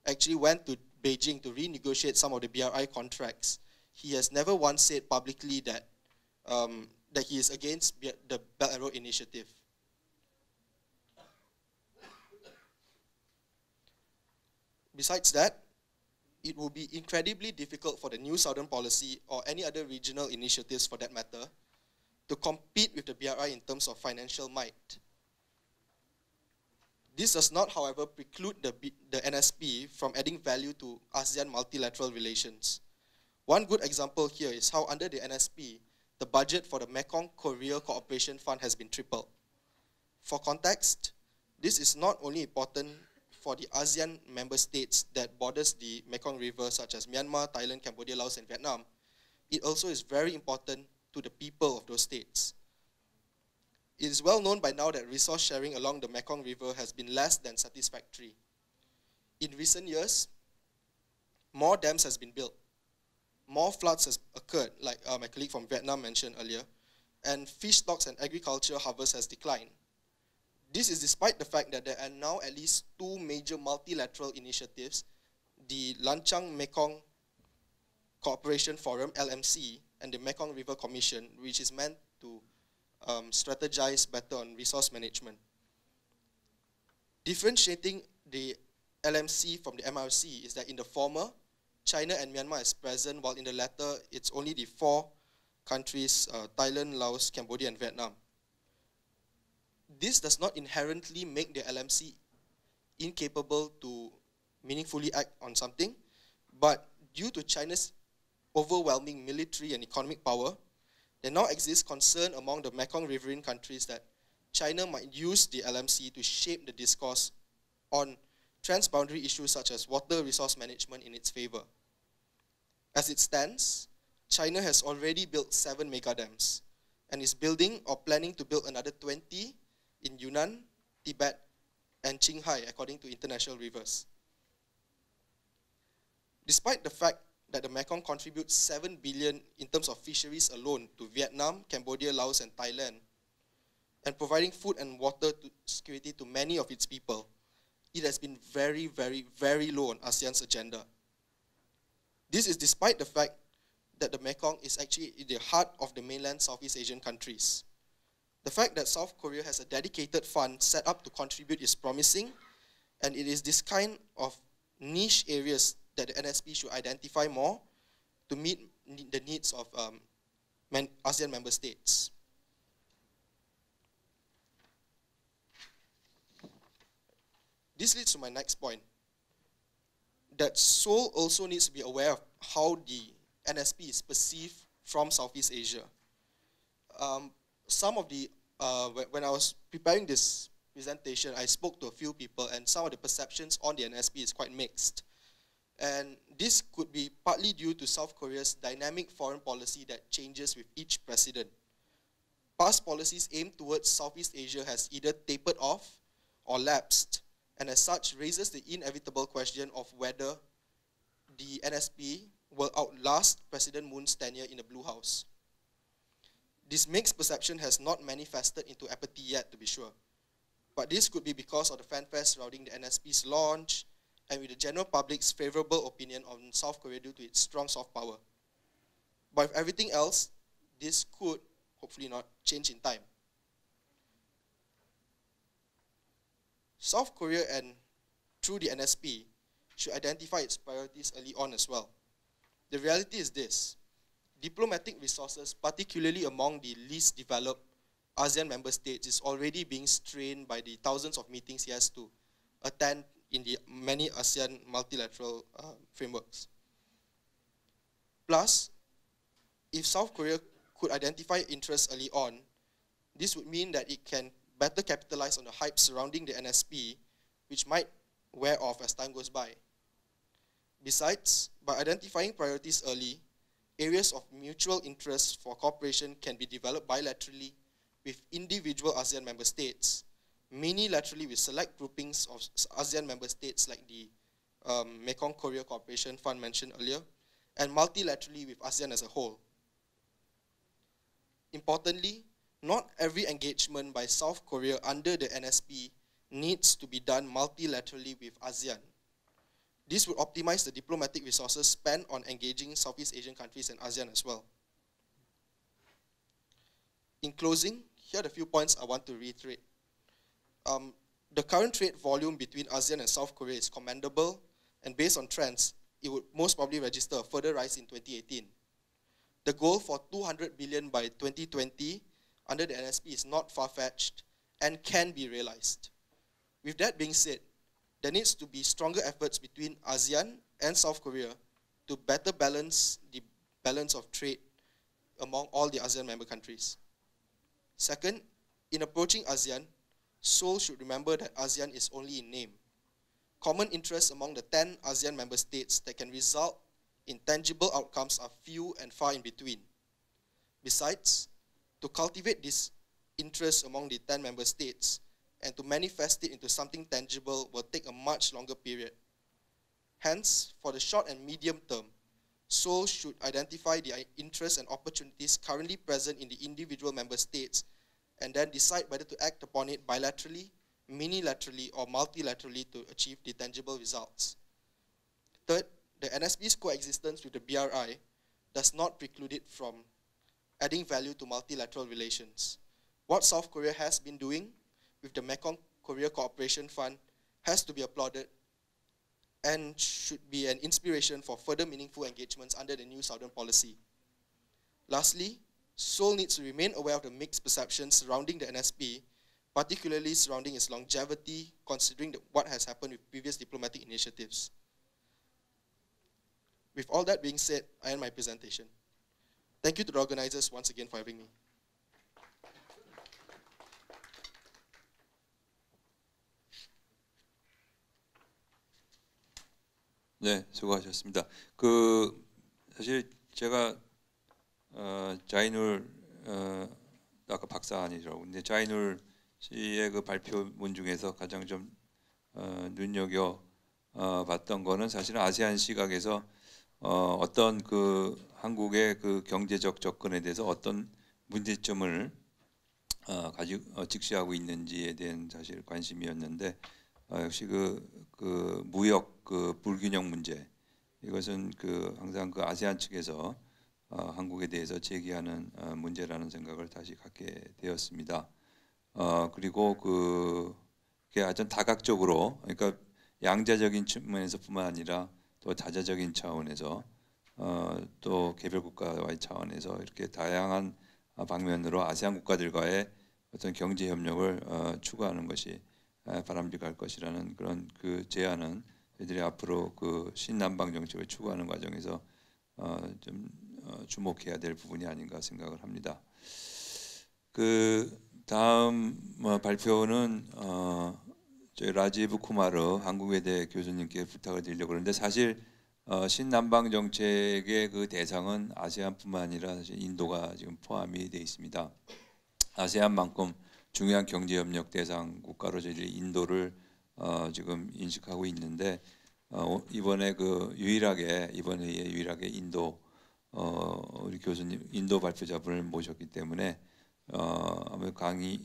actually went to Beijing to renegotiate some of the BRI contracts, he has never once said publicly that, that he is against the Belt and Road Initiative. Besides that, it will be incredibly difficult for the New Southern Policy or any other regional initiatives for that matter to compete with the BRI in terms of financial might. This does not, however, preclude the NSP from adding value to ASEAN multilateral relations. One good example here is how under the NSP, the budget for the Mekong Korea Cooperation Fund has been tripled. For context, this is not only important for the ASEAN member states that borders the Mekong River, such as Myanmar, Thailand, Cambodia, Laos, and Vietnam, it also is very important to the people of those states. It is well known by now that resource sharing along the Mekong River has been less than satisfactory. In recent years, more dams has been built, more floods has occurred, like my colleague from Vietnam mentioned earlier, and fish stocks and agriculture harvest has declined. This is despite the fact that there are now at least two major multilateral initiatives, the Lanchang Mekong Cooperation Forum, LMC, and the Mekong River Commission, which is meant to strategize better on resource management. Differentiating the LMC from the MRC is that in the former, China and Myanmar is present, while in the latter, it's only the four countries, Thailand, Laos, Cambodia, and Vietnam. This does not inherently make the LMC incapable to meaningfully act on something, but due to China's overwhelming military and economic power, there now exists concern among the Mekong riverine countries that China might use the LMC to shape the discourse on transboundary issues such as water resource management in its favor. As it stands, China has already built 7 megadams and is building or planning to build another 20 in Yunnan, Tibet, and Qinghai, according to International Rivers. Despite the fact that the Mekong contributes 7 billion in terms of fisheries alone to Vietnam, Cambodia, Laos, and Thailand, and providing food and water security to many of its people, it has been very, very, very low on ASEAN's agenda. This is despite the fact that the Mekong is actually in the heart of the mainland Southeast Asian countries. The fact that South Korea has a dedicated fund set up to contribute is promising, and it is this kind of niche areas that the NSP should identify more to meet the needs of ASEAN member states. This leads to my next point, that Seoul also needs to be aware of how the NSP is perceived from Southeast Asia. When I was preparing this presentation, I spoke to a few people, and some of the perceptions on the NSP is quite mixed. And this could be partly due to South Korea's dynamic foreign policy that changes with each president. Past policies aimed towards Southeast Asia has either tapered off or lapsed, and as such raises the inevitable question of whether the NSP will outlast President Moon's tenure in the Blue House. This mixed perception has not manifested into apathy yet, to be sure. But this could be because of the fanfare surrounding the NSP's launch and with the general public's favorable opinion on South Korea due to its strong soft power. But with everything else, this could, hopefully not, change in time. South Korea, and through the NSP, should identify its priorities early on as well. The reality is this: diplomatic resources, particularly among the least developed ASEAN member states, is already being strained by the thousands of meetings he has to attend in the many ASEAN multilateral frameworks. Plus, if South Korea could identify interests early on, this would mean that it can better capitalize on the hype surrounding the NSP, which might wear off as time goes by. Besides, by identifying priorities early, areas of mutual interest for cooperation can be developed bilaterally with individual ASEAN member states, minilaterally with select groupings of ASEAN member states like the Mekong Korea Cooperation Fund mentioned earlier, and multilaterally with ASEAN as a whole. Importantly, not every engagement by South Korea under the NSP needs to be done multilaterally with ASEAN. This would optimize the diplomatic resources spent on engaging Southeast Asian countries and ASEAN as well. In closing, here are the few points I want to reiterate. The current trade volume between ASEAN and South Korea is commendable, and based on trends, it would most probably register a further rise in 2018. The goal for 200 billion by 2020 under the NSP is not far-fetched and can be realized. With that being said, there needs to be stronger efforts between ASEAN and South Korea to better balance the balance of trade among all the ASEAN member countries. Second, in approaching ASEAN, Seoul should remember that ASEAN is only in name. Common interests among the 10 ASEAN member states that can result in tangible outcomes are few and far in between. Besides, to cultivate these interests among the 10 member states and to manifest it into something tangible will take a much longer period. Hence, for the short and medium term, Seoul should identify the interests and opportunities currently present in the individual member states and then decide whether to act upon it bilaterally, minilaterally, or multilaterally to achieve the tangible results. Third, the NSP's coexistence with the BRI does not preclude it from adding value to multilateral relations. What South Korea has been doing with the Mekong Korea Cooperation Fund has to be applauded and should be an inspiration for further meaningful engagements under the new Southern policy. Lastly, Seoul needs to remain aware of the mixed perceptions surrounding the NSP, particularly surrounding its longevity, considering what has happened with previous diplomatic initiatives. With all that being said, I end my presentation. Thank you to the organizers once again for having me. 네, 수고하셨습니다. 사실 제가 자이눌 아까 박사 아니죠. 근데 자이눌 씨의 그 발표문 중에서 가장 좀 눈여겨 봤던 거는 사실은 아세안 시각에서 어떤 그 한국의 그 경제적 접근에 대해서 어떤 문제점을 가지고 직시하고 있는지에 대한 사실 관심이었는데 역시 그 무역 그 불균형 문제 이것은 항상 그 아세안 측에서 한국에 대해서 제기하는 문제라는 생각을 다시 갖게 되었습니다. 그리고 그게 아주 다각적으로 그러니까 양자적인 측면에서뿐만 아니라 또 다자적인 차원에서 또 개별 국가와의 차원에서 이렇게 다양한 방면으로 아세안 국가들과의 어떤 경제 협력을 추구하는 것이 바람직할 것이라는 그런 그 제안은 저희들이 앞으로 그 신남방 정책을 추구하는 과정에서 좀 주목해야 될 부분이 아닌가 생각을 합니다. 그 다음 발표는 저희 라지브 쿠마르 한국외대 교수님께 부탁을 드리려고 그러는데 사실 신남방 정책의 그 대상은 아세안뿐만 아니라 사실 인도가 지금 포함이 되어 있습니다. 아세안만큼 중요한 경제협력 대상 국가로 저희들이 인도를 지금 인식하고 있는데 이번에 이번 회의에 유일하게 인도 우리 교수님 인도 발표자분을 모셨기 때문에 아마 강의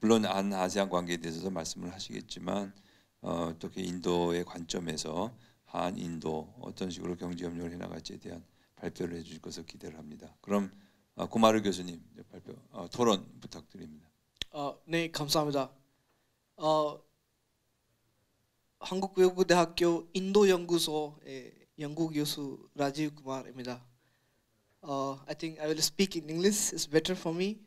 물론 안 아세안 관계에 대해서 말씀을 하시겠지만 어떻게 인도의 관점에서 한 인도 어떤 식으로 경제협력을 해나갈지에 대한 발표를 해주실 것을 기대를 합니다. 그럼 구마르 교수님 발표 토론 부탁드립니다. 네, 감사합니다. 한국외국어대학교 인도연구소의 연구교수 라지브 쿠마르입니다. I think I will speak in English. It's better for me.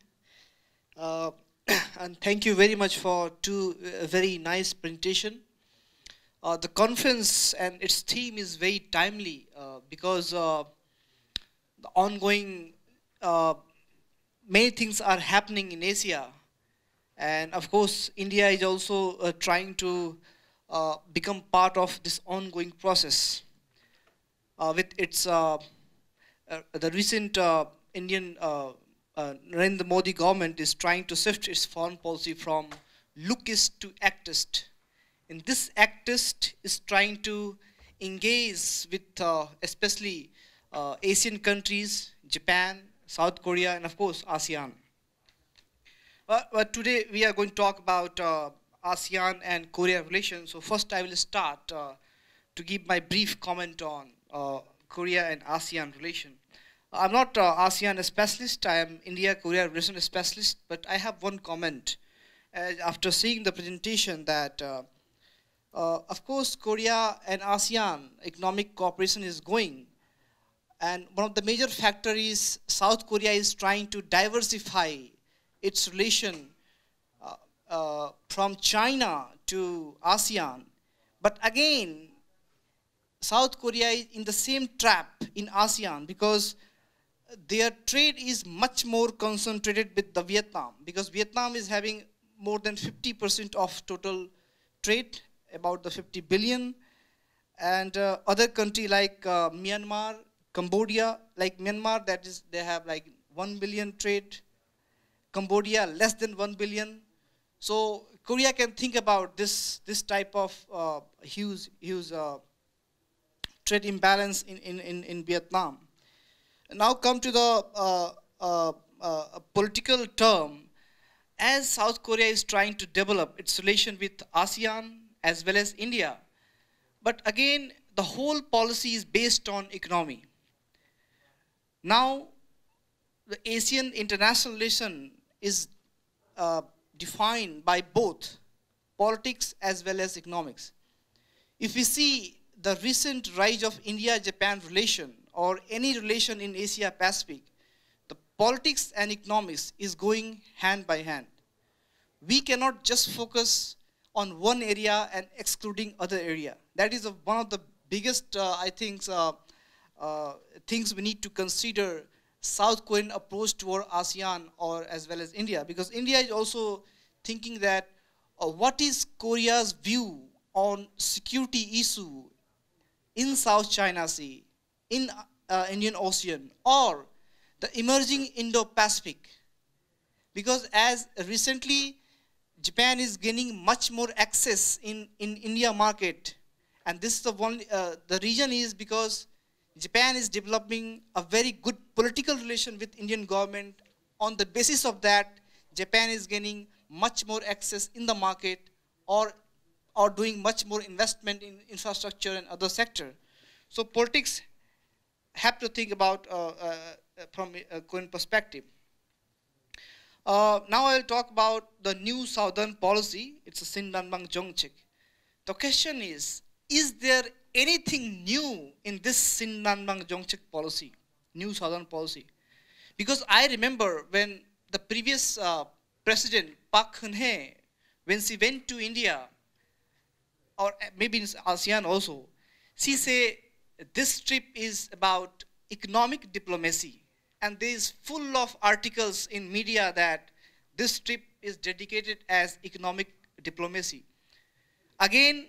And thank you very much for two very nice presentation. the conference and its theme is very timely because the ongoing many things are happening in Asia, and of course India is also trying to become part of this ongoing process with its the recent Indian Narendra Modi government is trying to shift its foreign policy from lookist to actist. And this actist is trying to engage with especially Asian countries, Japan, South Korea, and of course ASEAN. But today we are going to talk about ASEAN and Korea relations. So first I will start to give my brief comment on Korea and ASEAN relation. I'm not ASEAN specialist, I am India-Korea relation specialist, but I have one comment after seeing the presentation that of course Korea and ASEAN economic cooperation is going, and one of the major factors is South Korea is trying to diversify its relation from China to ASEAN, but again South Korea is in the same trap in ASEAN because their trade is much more concentrated with the Vietnam, because Vietnam is having more than 50% of total trade, about the 50 billion, and other country like Myanmar, Cambodia, like Myanmar, that is they have like 1 billion trade, Cambodia less than 1 billion. So Korea can think about this type of huge trade imbalance in Vietnam. Now come to the political term. As South Korea is trying to develop its relation with ASEAN as well as India, but again the whole policy is based on economy. Now the Asian international relation is defined by both politics as well as economics. If we see the recent rise of India-Japan relation or any relation in Asia Pacific, the politics and economics is going hand by hand. We cannot just focus on one area and excluding other area. That is one of the biggest, I think, things we need to consider South Korean approach toward ASEAN or as well as India, because India is also thinking that what is Korea's view on security issue in South China Sea, in Indian Ocean, or the emerging Indo-Pacific. Because as recently Japan is gaining much more access in India market, and this is the reason is because Japan is developing a very good political relation with Indian government. On the basis of that, Japan is gaining much more access in the market or doing much more investment in infrastructure and other sector. So politics have to think about from a Korean perspective. Now I will talk about the new southern policy. It's a Sindanbang Jongchik. The question is there anything new in this Sindanbang Jongchik policy, new southern policy? Because I remember when the previous president, Park Geun-hye, when she went to India, or maybe in ASEAN also, she said this trip is about economic diplomacy. And there is full of articles in media that this trip is dedicated as economic diplomacy. Again,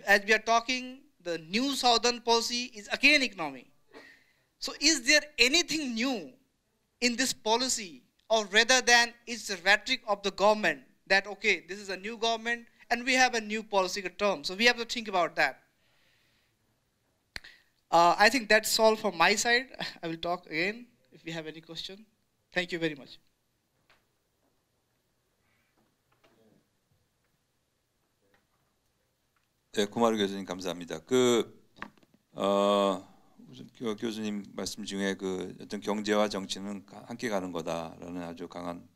as we are talking, the new southern policy is again economy. So is there anything new in this policy, or rather than it's the rhetoric of the government that, okay, this is a new government and we have a new policy term. So we have to think about that. I think that's all from my side. I will talk again if you have any question. Thank you very much. 네, 구마르 교수님 감사합니다. 우선 교수님 말씀 중에 어떤 경제와 정치는 함께 가는 거다라는 아주 강한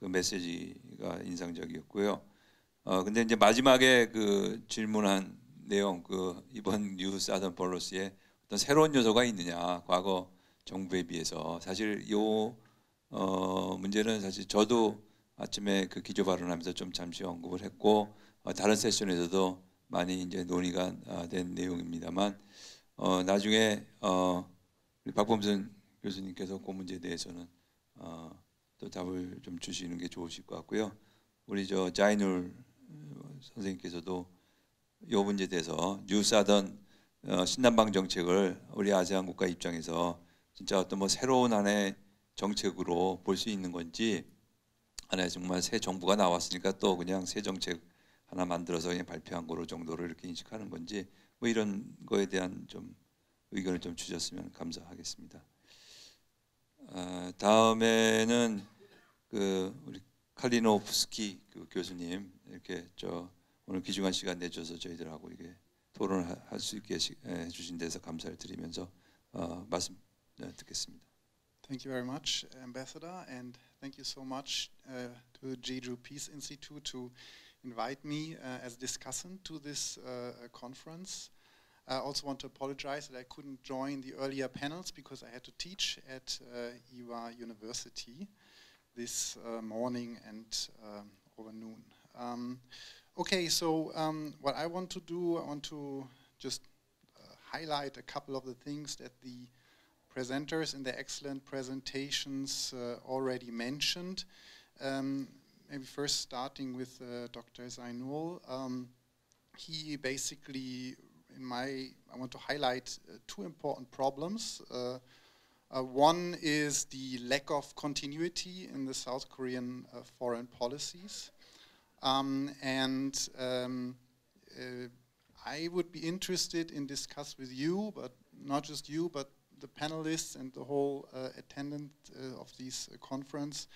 메시지가 인상적이었고요. 근데 이제 마지막에 질문한 내용, 이번 뉴 사던 폴리시에 어떤 새로운 요소가 있느냐, 과거 정부에 비해서. 사실 요 문제는 사실 저도 아침에 기조 발언하면서 좀 잠시 언급을 했고, 다른 세션에서도 많이 이제 논의가 된 내용입니다만 나중에 우리 박범선 교수님께서 그 문제에 대해서는 또 답을 좀 주시는 게 좋으실 것 같고요. 우리 저 자이눌 선생님께서도 이 문제에 대해서 뉴사던 신남방 정책을 우리 아세안 국가 입장에서 진짜 어떤 뭐 새로운 하나의 정책으로 볼 수 있는 건지, 하나의 정말 새 정부가 나왔으니까 또 그냥 새 정책 하나 만들어서 그냥 발표한 거로 정도로 이렇게 인식하는 건지, 뭐 이런 거에 대한 좀 의견을 좀 주셨으면 감사하겠습니다. 다음에는 그 우리 칼리노프스키 그 교수님 이렇게 오늘 귀중한 시간 내줘서 저희들하고 이게 토론을 할 수 있게 해주신 데서 감사를 드리면서 말씀 듣겠습니다. Thank you very much, Ambassador, and thank you so much to Jeju Peace Institute to invite me as discussant to this conference. I also want to apologize that I couldn't join the earlier panels because I had to teach at Ewha University this morning and over noon. Okay, so what I want to do, I want to just highlight a couple of the things that the presenters in their excellent presentations already mentioned. Maybe first starting with Dr. Zainul. He basically, I want to highlight two important problems. One is the lack of continuity in the South Korean foreign policies. I would be interested in discuss with you, but not just you, but the panelists and the whole attendant of this conference,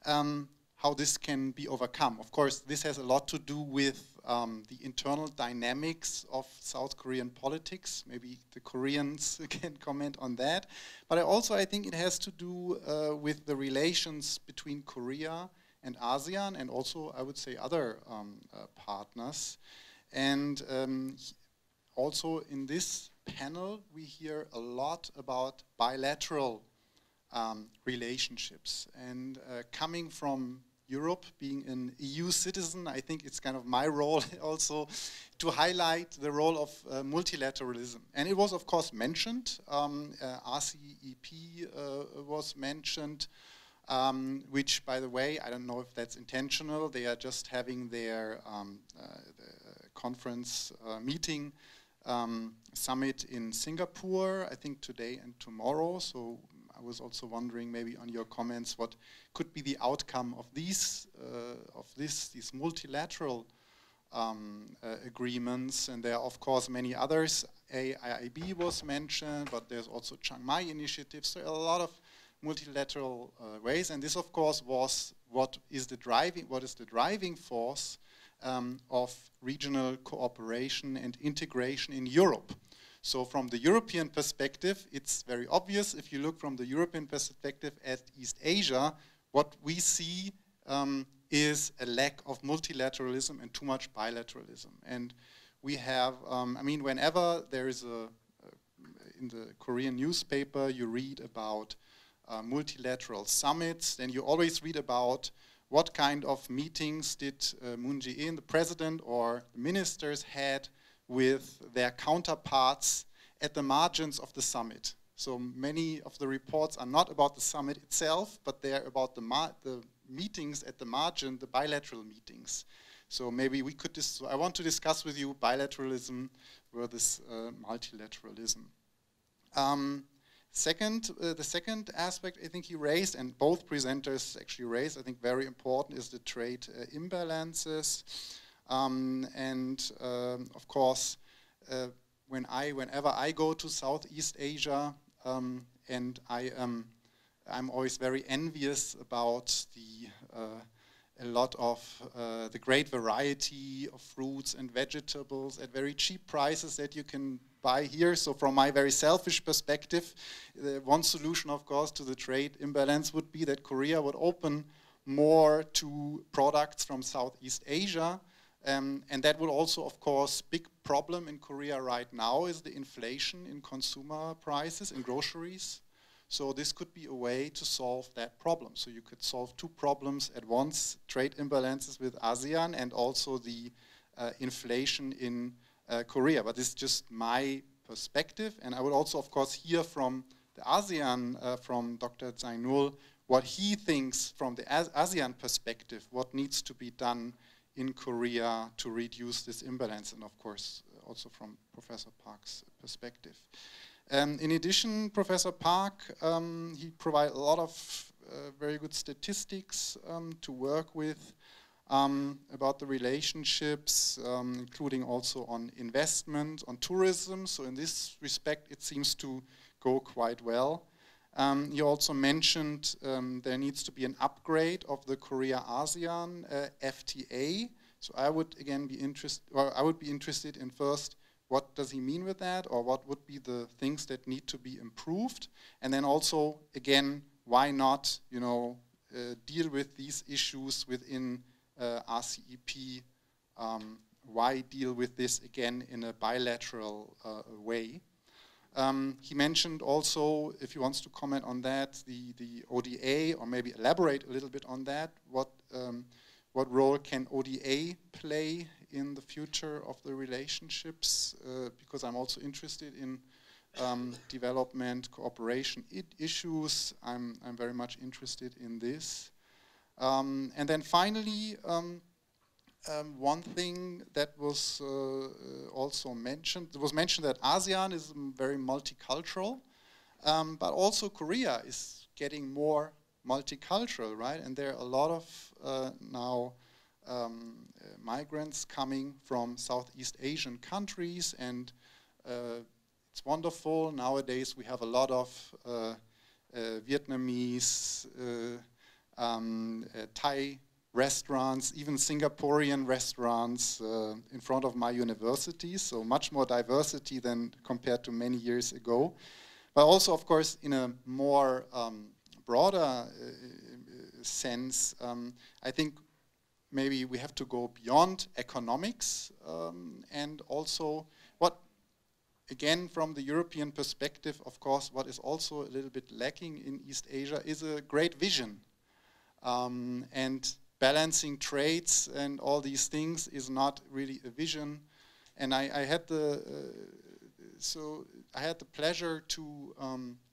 how this can be overcome. Of course, this has a lot to do with the internal dynamics of South Korean politics. Maybe the Koreans can comment on that. But I think it has to do with the relations between Korea and ASEAN, and also, I would say, other partners. And also in this panel, we hear a lot about bilateral relationships. And coming from Europe, being an EU citizen, I think it's kind of my role also to highlight the role of multilateralism. And it was, of course, mentioned. RCEP was mentioned, which, by the way, I don't know if that's intentional. They are just having their conference meeting summit in Singapore, I think today and tomorrow. So I was also wondering maybe on your comments what could be the outcome of these multilateral agreements. And there are of course many others. AIIB was mentioned, but there's also Chiang Mai initiatives. So a lot of multilateral ways, and this of course was what is the driving force of regional cooperation and integration in Europe. So from the European perspective, it's very obvious. If you look from the European perspective at East Asia, what we see is a lack of multilateralism and too much bilateralism. And we have, whenever there is in the Korean newspaper, you read about multilateral summits, then you always read about what kind of meetings did Moon Jae-in, the president, or the ministers had with their counterparts at the margins of the summit. So many of the reports are not about the summit itself, but they're about the meetings at the margin, the bilateral meetings. So maybe we could, I want to discuss with you bilateralism versus multilateralism. The second aspect I think he raised, and both presenters actually raised, I think very important, is the trade imbalances. Of course, whenever I go to Southeast Asia, and I'm always very envious about a lot of the great variety of fruits and vegetables at very cheap prices that you can buy here. So from my very selfish perspective, one solution, of course, to the trade imbalance would be that Korea would open more to products from Southeast Asia. And that will also, of course, big problem in Korea right now is the inflation in consumer prices in groceries. So this could be a way to solve that problem. So you could solve two problems at once: trade imbalances with ASEAN and also the inflation in Korea. But this is just my perspective, and I would also, of course, hear from the ASEAN, from Dr. Zainul, what he thinks from the ASEAN perspective, what needs to be done in Korea to reduce this imbalance, and of course also from Professor Park's perspective. In addition, Professor Park, he provided a lot of very good statistics to work with about the relationships, including also on investment, on tourism. So in this respect, it seems to go quite well. He also mentioned there needs to be an upgrade of the Korea-ASEAN FTA. So I would again be interested in first, what does he mean with that, or what would be the things that need to be improved, and then also again, why not, deal with these issues within RCEP? Why deal with this again in a bilateral way? He mentioned also, if he wants to comment on that, the ODA, or maybe elaborate a little bit on that. What role can ODA play in the future of the relationships? Because I'm also interested in development, cooperation issues. I'm very much interested in this. And then finally, one thing that was also mentioned, it was mentioned that ASEAN is very multicultural, but also Korea is getting more multicultural, right? And there are a lot of now migrants coming from Southeast Asian countries, and it's wonderful. Nowadays we have a lot of Vietnamese, Thai restaurants, even Singaporean restaurants in front of my university, so much more diversity than compared to many years ago. But also, of course, in a more broader sense, I think maybe we have to go beyond economics, and also what, again, from the European perspective, of course, what is also a little bit lacking in East Asia is a great vision. And balancing trades and all these things is not really a vision. And I had the pleasure to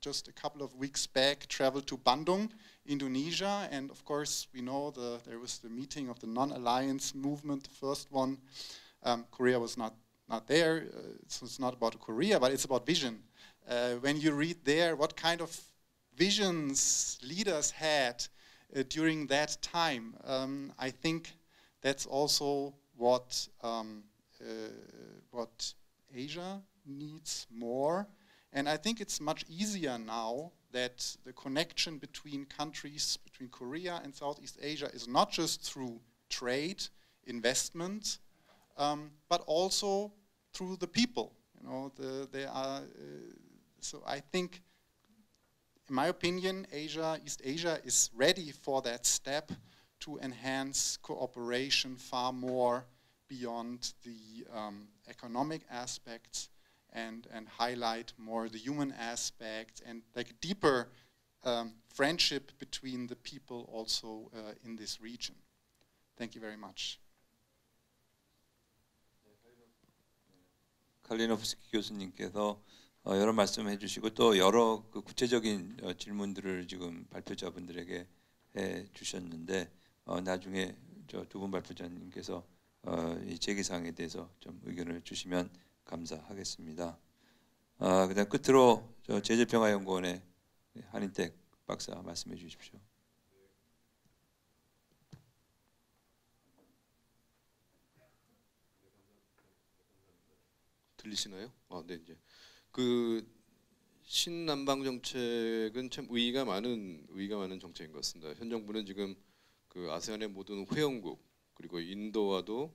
just a couple of weeks back travel to Bandung, Indonesia, and of course we know there was the meeting of the non-alliance movement, the first one. Korea was not there, so it's not about Korea, but it's about vision. When you read there what kind of visions leaders had during that time, I think that's also what Asia needs more. And I think it's much easier now that the connection between countries, between Korea and Southeast Asia, is not just through trade, investment, but also through the people. So I think, in my opinion, East Asia is ready for that step to enhance cooperation far more beyond the economic aspects and highlight more the human aspects and like deeper friendship between the people also in this region. Thank you very much. 칼리노프스키 교수님께서 여러 말씀해 주시고 또 여러 그 구체적인 질문들을 지금 발표자분들에게 해 주셨는데 나중에 저 두 분 발표자님께서 이 제기사항에 대해서 좀 의견을 주시면 감사하겠습니다. 그다음 끝으로 저 제재평화연구원의 한인택 박사 말씀해 주십시오. 들리시나요? 네, 이제 그 신남방 정책은 참 의의가 많은 정책인 것 같습니다. 현 정부는 지금 그 아세안의 모든 회원국 그리고 인도와도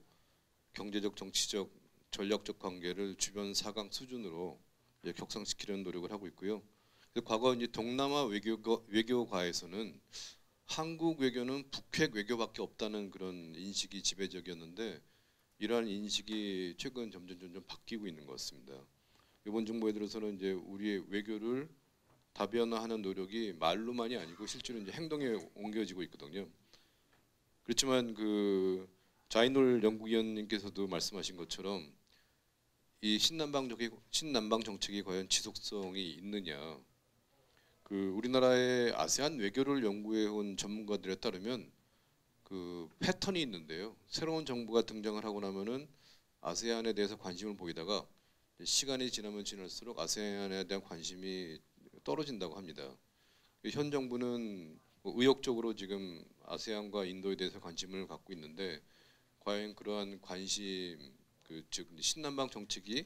경제적, 정치적, 전략적 관계를 주변 4강 수준으로 격상시키려는 노력을 하고 있고요. 과거 이제 동남아 외교가에서는 한국 외교는 북핵 외교밖에 없다는 그런 인식이 지배적이었는데 이러한 인식이 최근 점점 바뀌고 있는 것 같습니다. 이번 정부에 들어서는 이제 우리의 외교를 다변화하는 노력이 말로만이 아니고 실제로 이제 행동에 옮겨지고 있거든요. 그렇지만 그 자인올 연구위원님께서도 말씀하신 것처럼 이 신남방 정책이 과연 지속성이 있느냐. 그 우리나라의 아세안 외교를 연구해 온 전문가들에 따르면 그 패턴이 있는데요. 새로운 정부가 등장을 하고 나면은 아세안에 대해서 관심을 보이다가 시간이 지나면 지날수록 아세안에 대한 관심이 떨어진다고 합니다. 현 정부는 의욕적으로 지금 아세안과 인도에 대해서 관심을 갖고 있는데 과연 그러한 관심, 즉 신남방 정책이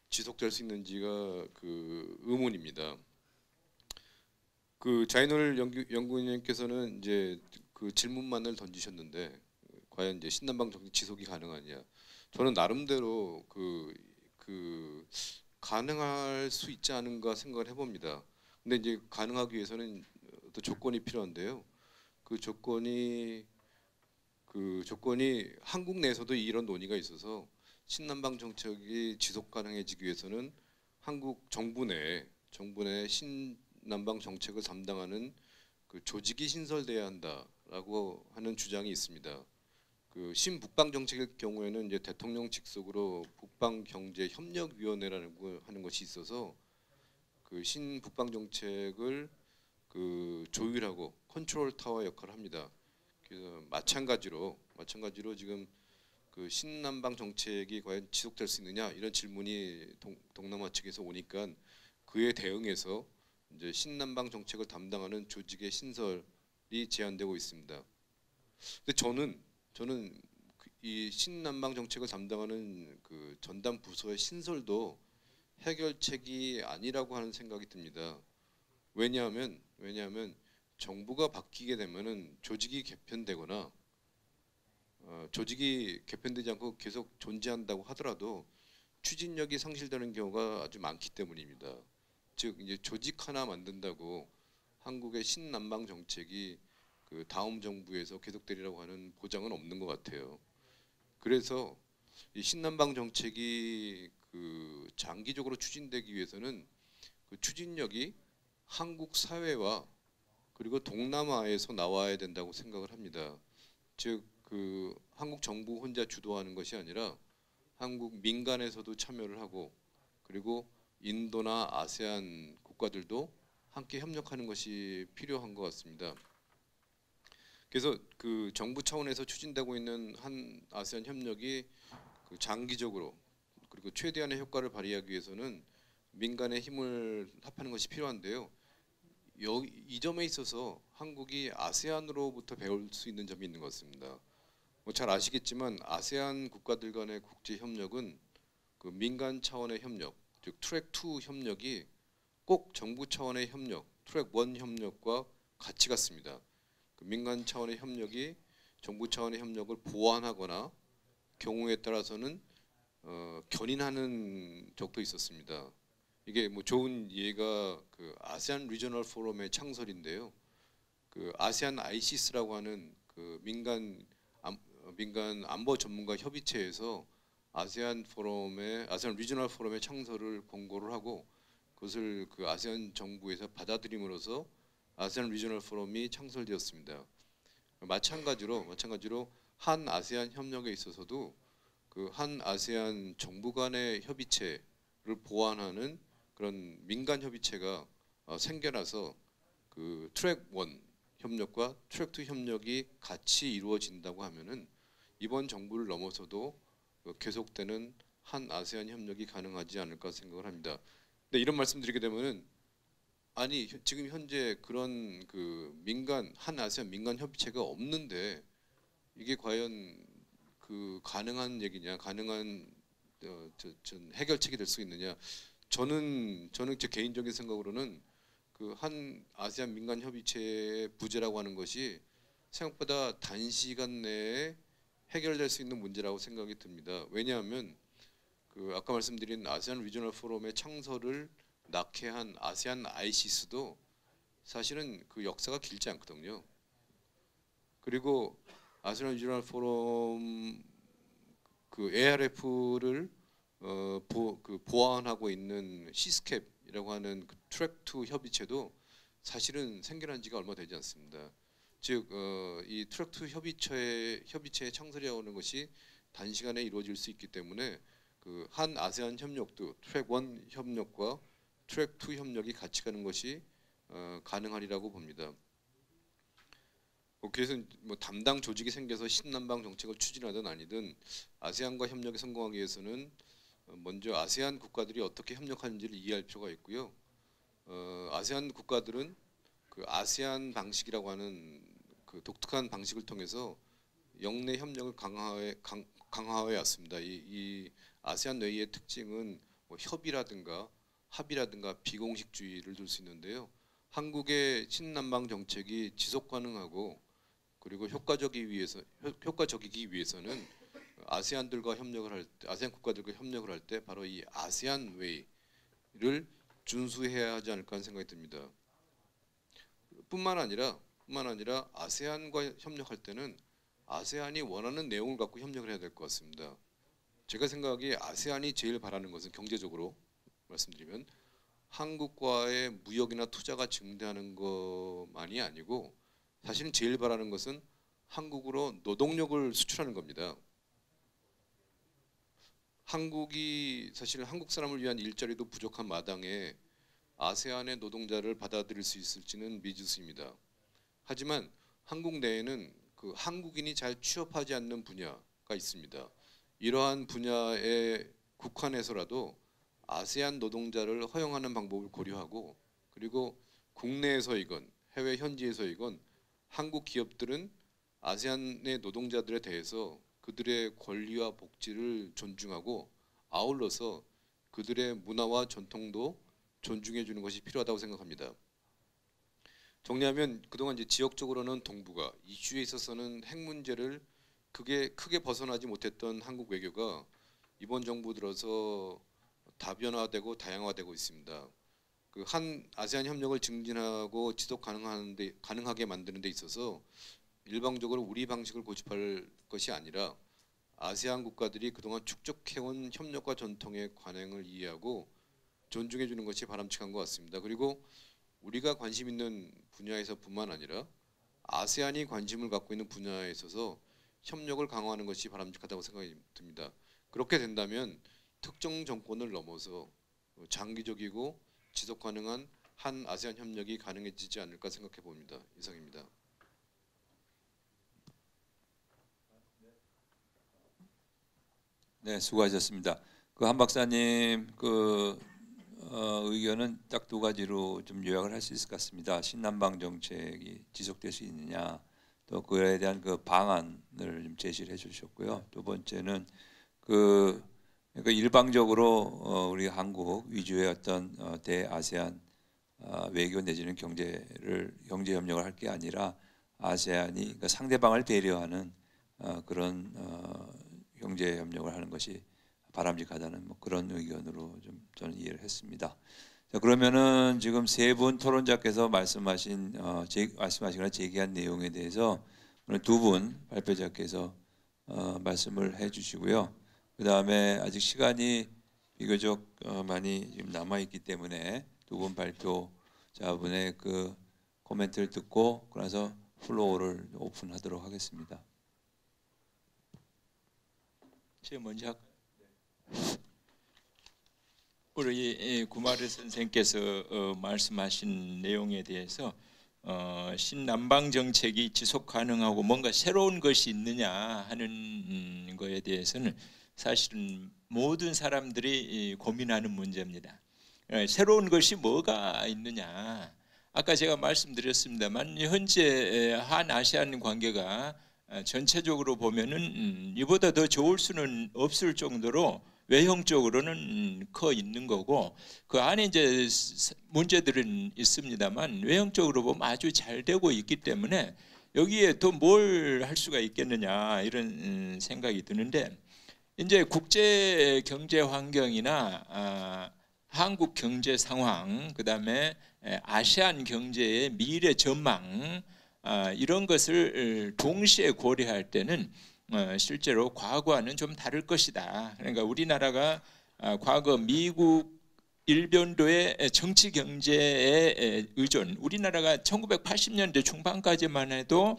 지속될 수 있는지가 그 의문입니다. 그 자인올 연구위원님께서는 이제 그 질문만을 던지셨는데 과연 이제 신남방 정책 지속이 가능하냐? 저는 나름대로 그 가능할 수 있지 않은가 생각을 해봅니다. 근데 이제 가능하기 위해서는 또 조건이 필요한데요. 그 조건이 한국 내에서도 이런 논의가 있어서 신남방 정책이 지속 가능해지기 위해서는 한국 정부 내에 신남방 정책을 담당하는 그 조직이 신설돼야 한다라고 하는 주장이 있습니다. 그 신북방 정책의 경우에는 이제 대통령 직속으로 북방경제협력위원회라는 거 하는 것이 있어서 그 신북방 정책을 그 조율하고 컨트롤 타워 역할을 합니다. 그래서 마찬가지로 지금 그 신남방 정책이 과연 지속될 수 있느냐 이런 질문이 동남아 측에서 오니까 그에 대응해서 이제 신남방 정책을 담당하는 조직의 신설이 제안되고 있습니다. 근데 저는 이 신남방 정책을 담당하는 그 전담 부서의 신설도 해결책이 아니라고 하는 생각이 듭니다. 왜냐하면 정부가 바뀌게 되면은 조직이 개편되거나 조직이 개편되지 않고 계속 존재한다고 하더라도 추진력이 상실되는 경우가 아주 많기 때문입니다. 즉 이제 조직 하나 만든다고 한국의 신남방 정책이 그 다음 정부에서 계속되리라고 하는 보장은 없는 것 같아요. 그래서 이 신남방 정책이 그 장기적으로 추진되기 위해서는 그 추진력이 한국 사회와 그리고 동남아에서 나와야 된다고 생각을 합니다. 즉 그 한국 정부 혼자 주도하는 것이 아니라 한국 민간에서도 참여를 하고 그리고 인도나 아세안 국가들도 함께 협력하는 것이 필요한 것 같습니다. 그래서 그 정부 차원에서 추진되고 있는 한 아세안 협력이 그 장기적으로 그리고 최대한의 효과를 발휘하기 위해서는 민간의 힘을 합하는 것이 필요한데요. 이 점에 있어서 한국이 아세안으로부터 배울 수 있는 점이 있는 것 같습니다. 뭐 잘 아시겠지만 아세안 국가들 간의 국제 협력은 그 민간 차원의 협력, 즉 트랙 2 협력이 꼭 정부 차원의 협력, 트랙 1 협력과 같이 갔습니다. 그 민간 차원의 협력이 정부 차원의 협력을 보완하거나 경우에 따라서는 견인하는 적도 있었습니다. 이게 뭐 좋은 예가 그 아세안 리저널 포럼의 창설인데요. 그 아세안 아이시스라고 하는 그 민간 안보 전문가 협의체에서 아세안 리저널 포럼의 창설을 권고를 하고 그것을 그 아세안 정부에서 받아들임으로써 아세안 리저널 포럼이 창설되었습니다. 마찬가지로 한 아세안 협력에 있어서도 그 한 아세안 정부 간의 협의체를 보완하는 그런 민간 협의체가 생겨나서 그 트랙 1 협력과 트랙 2 협력이 같이 이루어진다고 하면은 이번 정부를 넘어서도 계속되는 한 아세안 협력이 가능하지 않을까 생각을 합니다. 근데 이런 말씀드리게 되면은 아니 지금 현재 그런 그 한 아세안 민간 협의체가 없는데 이게 과연 그 가능한 얘기냐, 가능한 해결책이 될 수 있느냐? 저는 제 개인적인 생각으로는 그 한 아세안 민간 협의체의 부재라고 하는 것이 생각보다 단시간 내에 해결될 수 있는 문제라고 생각이 듭니다. 왜냐하면 그 아까 말씀드린 아세안 리저널 포럼의 창설을 낳게 한 아세안 아이시스도 사실은 그 역사가 길지 않거든요. 그리고 아세안 리저널 포럼 그 ARF를 보완하고 있는 시스캡이라고 하는 그 트랙 2 협의체도 사실은 생겨난 지가 얼마 되지 않습니다. 즉 이 트랙2 협의체의 창설이라는 것이 단시간에 이루어질 수 있기 때문에 그 한 아세안 협력도 트랙1 협력과 트랙2 협력이 같이 가는 것이 가능하리라고 봅니다. 그래서 뭐 담당 조직이 생겨서 신남방 정책을 추진하든 아니든 아세안과 협력에 성공하기 위해서는 먼저 아세안 국가들이 어떻게 협력하는지를 이해할 필요가 있고요. 아세안 국가들은 그 아세안 방식이라고 하는 그 독특한 방식을 통해서 영내 협력을 강화해 왔습니다. 이 아세안 내의 특징은 뭐 협의라든가 합의라든가 비공식주의를 둘 수 있는데요. 한국의 신남방 정책이 지속 가능하고 그리고 효과적이기 위해서는 아세안들과 협력을 할 때, 아세안 국가들과 협력을 할 때 바로 이 아세안 웨이를 준수해야 하지 않을까 하는 생각이 듭니다. 뿐만 아니라 아세안과 협력할 때는 아세안이 원하는 내용을 갖고 협력을 해야 될 것 같습니다. 제가 생각하기에 아세안이 제일 바라는 것은 경제적으로 말씀드리면 한국과의 무역이나 투자가 증대하는 것만이 아니고 사실은 제일 바라는 것은 한국으로 노동력을 수출하는 겁니다. 한국이 사실 한국 사람을 위한 일자리도 부족한 마당에 아세안의 노동자를 받아들일 수 있을지는 미지수입니다. 하지만 한국 내에는 그 한국인이 잘 취업하지 않는 분야가 있습니다. 이러한 분야에 국한해서라도 아세안 노동자를 허용하는 방법을 고려하고 그리고 국내에서이건 해외 현지에서이건 한국 기업들은 아세안의 노동자들에 대해서 그들의 권리와 복지를 존중하고 아울러서 그들의 문화와 전통도 존중해 주는 것이 필요하다고 생각합니다. 정리하면 그동안 이제 지역적으로는 동북아 이슈에 있어서는 핵 문제를 크게 벗어나지 못했던 한국 외교가 이번 정부 들어서 다변화되고 다양화되고 있습니다. 그 한 아세안 협력을 증진하고 지속 가능하게 만드는 데 있어서 일방적으로 우리 방식을 고집할 것이 아니라 아세안 국가들이 그동안 축적해온 협력과 전통의 관행을 이해하고 존중해 주는 것이 바람직한 것 같습니다. 그리고 우리가 관심 있는 분야에서뿐만 아니라 아세안이 관심을 갖고 있는 분야에 있어서 협력을 강화하는 것이 바람직하다고 생각이 듭니다. 그렇게 된다면 특정 정권을 넘어서 장기적이고 지속 가능한 한 아세안 협력이 가능해지지 않을까 생각해 봅니다. 이상입니다. 네, 수고하셨습니다. 그 한 박사님 그 의견은 딱 두 가지로 좀 요약을 할 수 있을 것 같습니다. 신남방 정책이 지속될 수 있느냐, 또 그에 대한 그 방안을 좀 제시를 해주셨고요. 두 번째는 그러니까 일방적으로 우리 한국 위주의 어떤 대아세안 외교 내지는 경제 협력을 할 게 아니라 아세안이 그러니까 상대방을 배려하는 그런 경제 협력을 하는 것이 바람직하다는 뭐 그런 의견으로 좀 저는 이해를 했습니다. 자, 그러면은 지금 세 분 토론자께서 말씀하시거나 제기한 내용에 대해서 오늘 두 분 발표자께서 말씀을 해주시고요. 그 다음에 아직 시간이 비교적 많이 지금 남아 있기 때문에 두 분 발표자분의 그 코멘트를 듣고 그래서 플로어를 오픈하도록 하겠습니다. 제가 먼저 할까요? 우리 구마르 선생께서 말씀하신 내용에 대해서 신남방 정책이 지속 가능하고 뭔가 새로운 것이 있느냐 하는 거에 대해서는 사실은 모든 사람들이 고민하는 문제입니다. 새로운 것이 뭐가 있느냐? 아까 제가 말씀드렸습니다만 현재 한 아세안 관계가 전체적으로 보면은 이보다 더 좋을 수는 없을 정도로 외형적으로는 커 있는 거고 그 안에 이제 문제들은 있습니다만 외형적으로 보면 아주 잘 되고 있기 때문에 여기에 더 뭘 할 수가 있겠느냐 이런 생각이 드는데 이제 국제 경제 환경이나 한국 경제 상황 그다음에 아세안 경제의 미래 전망 이런 것을 동시에 고려할 때는 실제로 과거와는 좀 다를 것이다. 그러니까 우리나라가 과거 미국 일변도의 정치 경제의 의존. 우리나라가 1980년대 중반까지만 해도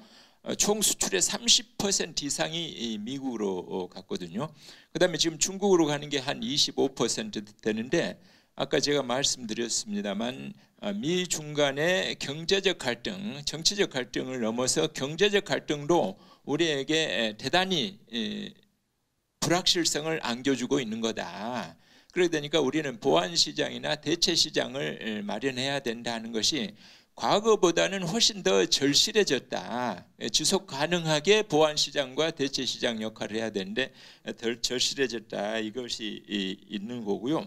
총 수출의 30% 이상이 미국으로 갔거든요. 그다음에 지금 중국으로 가는 게 한 25% 되는데 아까 제가 말씀드렸습니다만 미중 간의 경제적 갈등, 정치적 갈등을 넘어서 경제적 갈등도 우리에게 대단히 불확실성을 안겨주고 있는 거다. 그러니까 우리는 보완 시장이나 대체 시장을 마련해야 된다는 것이 과거보다는 훨씬 더 절실해졌다. 지속 가능하게 보완 시장과 대체 시장 역할을 해야 되는데 덜 절실해졌다. 이것이 있는 거고요.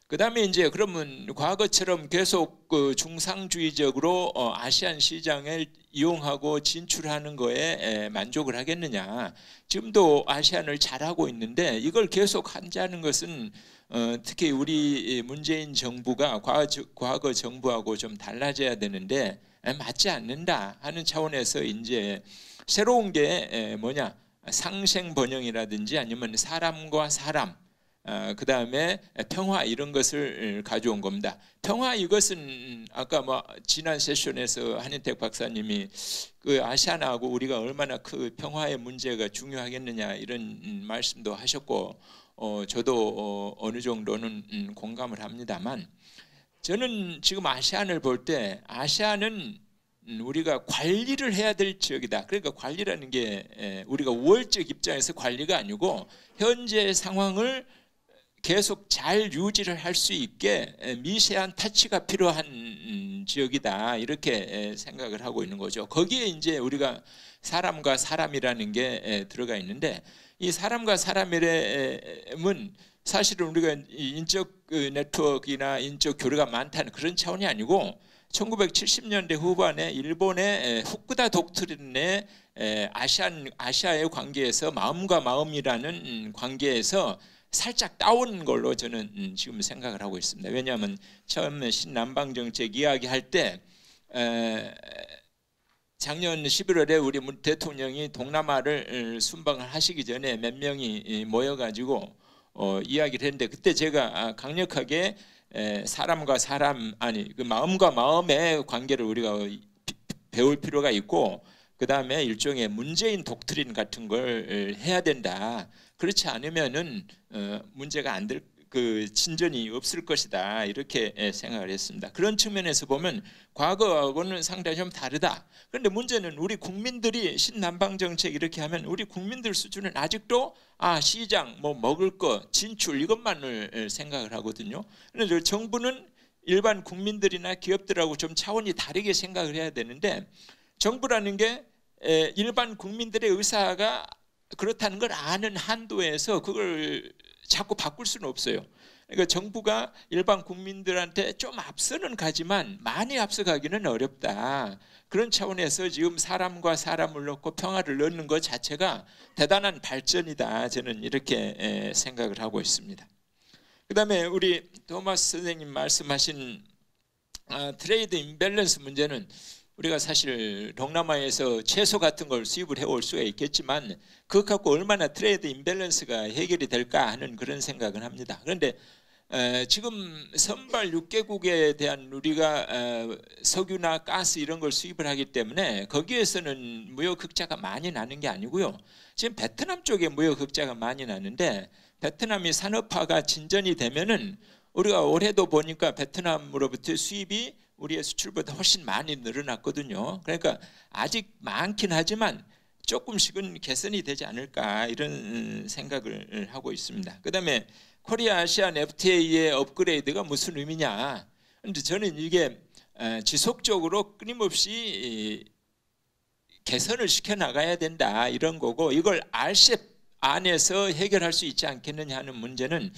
그다음에 이제 그러면 과거처럼 계속 그 중상주의적으로 아시안 시장을 이용하고 진출하는 거에 만족을 하겠느냐? 지금도 아시안을 잘하고 있는데 이걸 계속 한다는 것은 특히 우리 문재인 정부가 과거 정부하고 좀 달라져야 되는데 맞지 않는다 하는 차원에서 이제 새로운 게 뭐냐? 상생 번영이라든지 아니면 사람과 사람, 그 다음에 평화 이런 것을 가져온 겁니다. 평화 이것은 아까 뭐 지난 세션에서 한인택 박사님이 그 아시아나하고 우리가 얼마나 그 평화의 문제가 중요하겠느냐 이런 말씀도 하셨고 저도 어느 정도는 공감을 합니다만 저는 지금 아시안을 볼 때 아시안은 우리가 관리를 해야 될 지역이다. 그러니까 관리라는 게 우리가 우월적 입장에서 관리가 아니고 현재 상황을 계속 잘 유지를 할 수 있게 미세한 터치가 필요한 지역이다. 이렇게 생각을 하고 있는 거죠. 거기에 이제 우리가 사람과 사람이라는 게 들어가 있는데 이 사람과 사람이라면 사실은 우리가 인적 네트워크나 인적 교류가 많다는 그런 차원이 아니고 1970년대 후반에 일본의 후쿠다 독트린의 아시아의 관계에서 마음과 마음이라는 관계에서 살짝 따온 걸로 저는 지금 생각을 하고 있습니다. 왜냐하면 처음에 신남방 정책 이야기할 때 작년 11월에 우리 대통령이 동남아를 순방을 하시기 전에 몇 명이 모여가지고 이야기를 했는데 그때 제가 강력하게 사람과 사람 그 마음과 마음의 관계를 우리가 배울 필요가 있고 그 다음에 일종의 문재인 독트린 같은 걸 해야 된다. 그렇지 않으면은 문제가 안 될 그 진전이 없을 것이다 이렇게 생각을 했습니다. 그런 측면에서 보면 과거하고는 상당히 좀 다르다. 그런데 문제는 우리 국민들이 신남방 정책 이렇게 하면 우리 국민들 수준은 아직도 시장 뭐 먹을 거 진출 이것만을 생각을 하거든요. 그런데 정부는 일반 국민들이나 기업들하고 좀 차원이 다르게 생각을 해야 되는데 정부라는 게 일반 국민들의 의사가 그렇다는 걸 아는 한도에서 그걸 자꾸 바꿀 수는 없어요. 그러니까 정부가 일반 국민들한테 좀 앞서는 가지만 많이 앞서가기는 어렵다. 그런 차원에서 지금 사람과 사람을 넣고 평화를 넣는 것 자체가 대단한 발전이다. 저는 이렇게 생각을 하고 있습니다. 그 다음에 우리 토마스 선생님 말씀하신 트레이드 임밸런스 문제는 우리가 사실 동남아에서 채소 같은 걸 수입을 해올 수가 있겠지만 그것 갖고 얼마나 트레이드 임밸런스가 해결이 될까 하는 그런 생각은 합니다. 그런데 지금 선발 6개국에 대한 우리가 석유나 가스 이런 걸 수입을 하기 때문에 거기에서는 무역 흑자가 많이 나는 게 아니고요. 지금 베트남 쪽에 무역 흑자가 많이 나는데 베트남이 산업화가 진전이 되면은 우리가 올해도 보니까 베트남으로부터 수입이 우리의 수출보다 훨씬 많이 늘어났거든요. 그러니까 아직 많긴 하지만 조금씩은 개선이 되지 않을까 이런 생각을 하고 있습니다. 그 다음에 코리아 아시안 FTA의 업그레이드가 무슨 의미냐. 근데 저는 이게 지속적으로 끊임없이 개선을 시켜 나가야 된다 이런 거고 이걸 RCEP 안에서 해결할 수 있지 않겠느냐 하는 문제는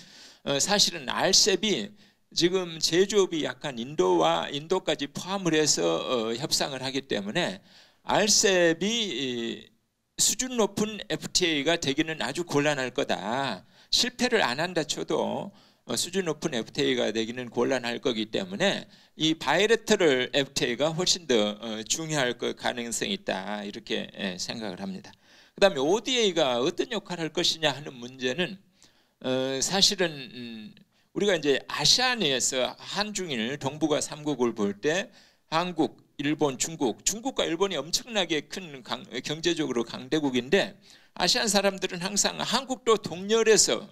사실은 RCEP이 지금 제조업이 약간 인도까지 포함을 해서 협상을 하기 때문에 RCEP이 수준 높은 FTA가 되기는 아주 곤란할 거다. 실패를 안 한다 쳐도 수준 높은 FTA가 되기는 곤란할 거기 때문에 이 바이래터럴 FTA가 훨씬 더 중요할 가능성이 있다 이렇게 생각을 합니다. 그 다음에 ODA가 어떤 역할을 할 것이냐 하는 문제는 사실은 우리가 이제 아시아내에서 한중일 동북아 3국을 볼 때 한국, 일본, 중국과 일본이 엄청나게 큰 경제적으로 강대국인데 아시안 사람들은 항상 한국도 동렬해서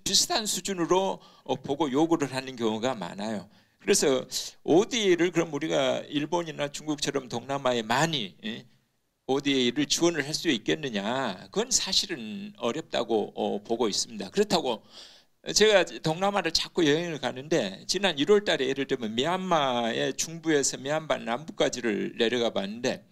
비슷한 수준으로 보고 요구를 하는 경우가 많아요. 그래서 ODA를 그럼 우리가 일본이나 중국처럼 동남아에 많이 ODA를 지원을 할 수 있겠느냐? 그건 사실은 어렵다고 보고 있습니다. 그렇다고 제가 동남아를 자꾸 여행을 가는데 지난 1월 달에 예를 들면 미얀마의 중부에서 미얀마 남부까지를 내려가 봤는데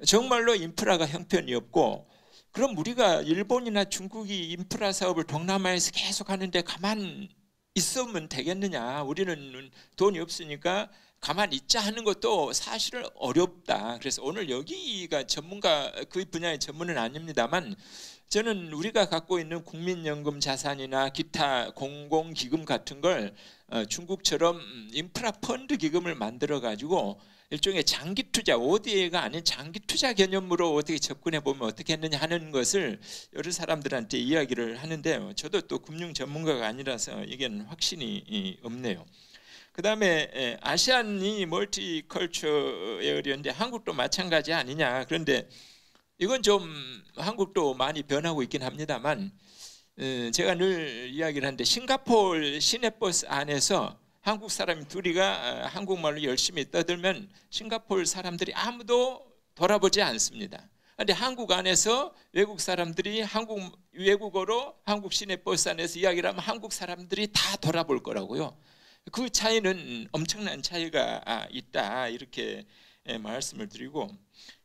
정말로 인프라가 형편이 없고 그럼 우리가 일본이나 중국이 인프라 사업을 동남아에서 계속 하는데 가만 있으면 되겠느냐? 우리는 돈이 없으니까 가만 있자 하는 것도 사실은 어렵다. 그래서 오늘 여기가 전문가 그 분야의 전문은 아닙니다만 저는 우리가 갖고 있는 국민연금 자산이나 기타 공공기금 같은 걸 중국처럼 인프라 펀드 기금을 만들어 가지고 일종의 장기 투자, ODA가 아닌 장기 투자 개념으로 어떻게 접근해 보면 어떻게 했느냐 하는 것을 여러 사람들한테 이야기를 하는데 저도 또 금융 전문가가 아니라서 이게는 확신이 없네요. 그 다음에 아시안이 멀티컬처에어리언데 한국도 마찬가지 아니냐. 그런데 이건 좀 한국도 많이 변하고 있긴 합니다만 제가 늘 이야기를 하는데 싱가포르 시내버스 안에서 한국 사람 둘이가 한국말로 열심히 떠들면 싱가포르 사람들이 아무도 돌아보지 않습니다. 그런데 한국 안에서 외국 사람들이 외국어로 한국 시내버스 안에서 이야기를 하면 한국 사람들이 다 돌아볼 거라고요. 그 차이는 엄청난 차이가 있다 이렇게 말씀을 드리고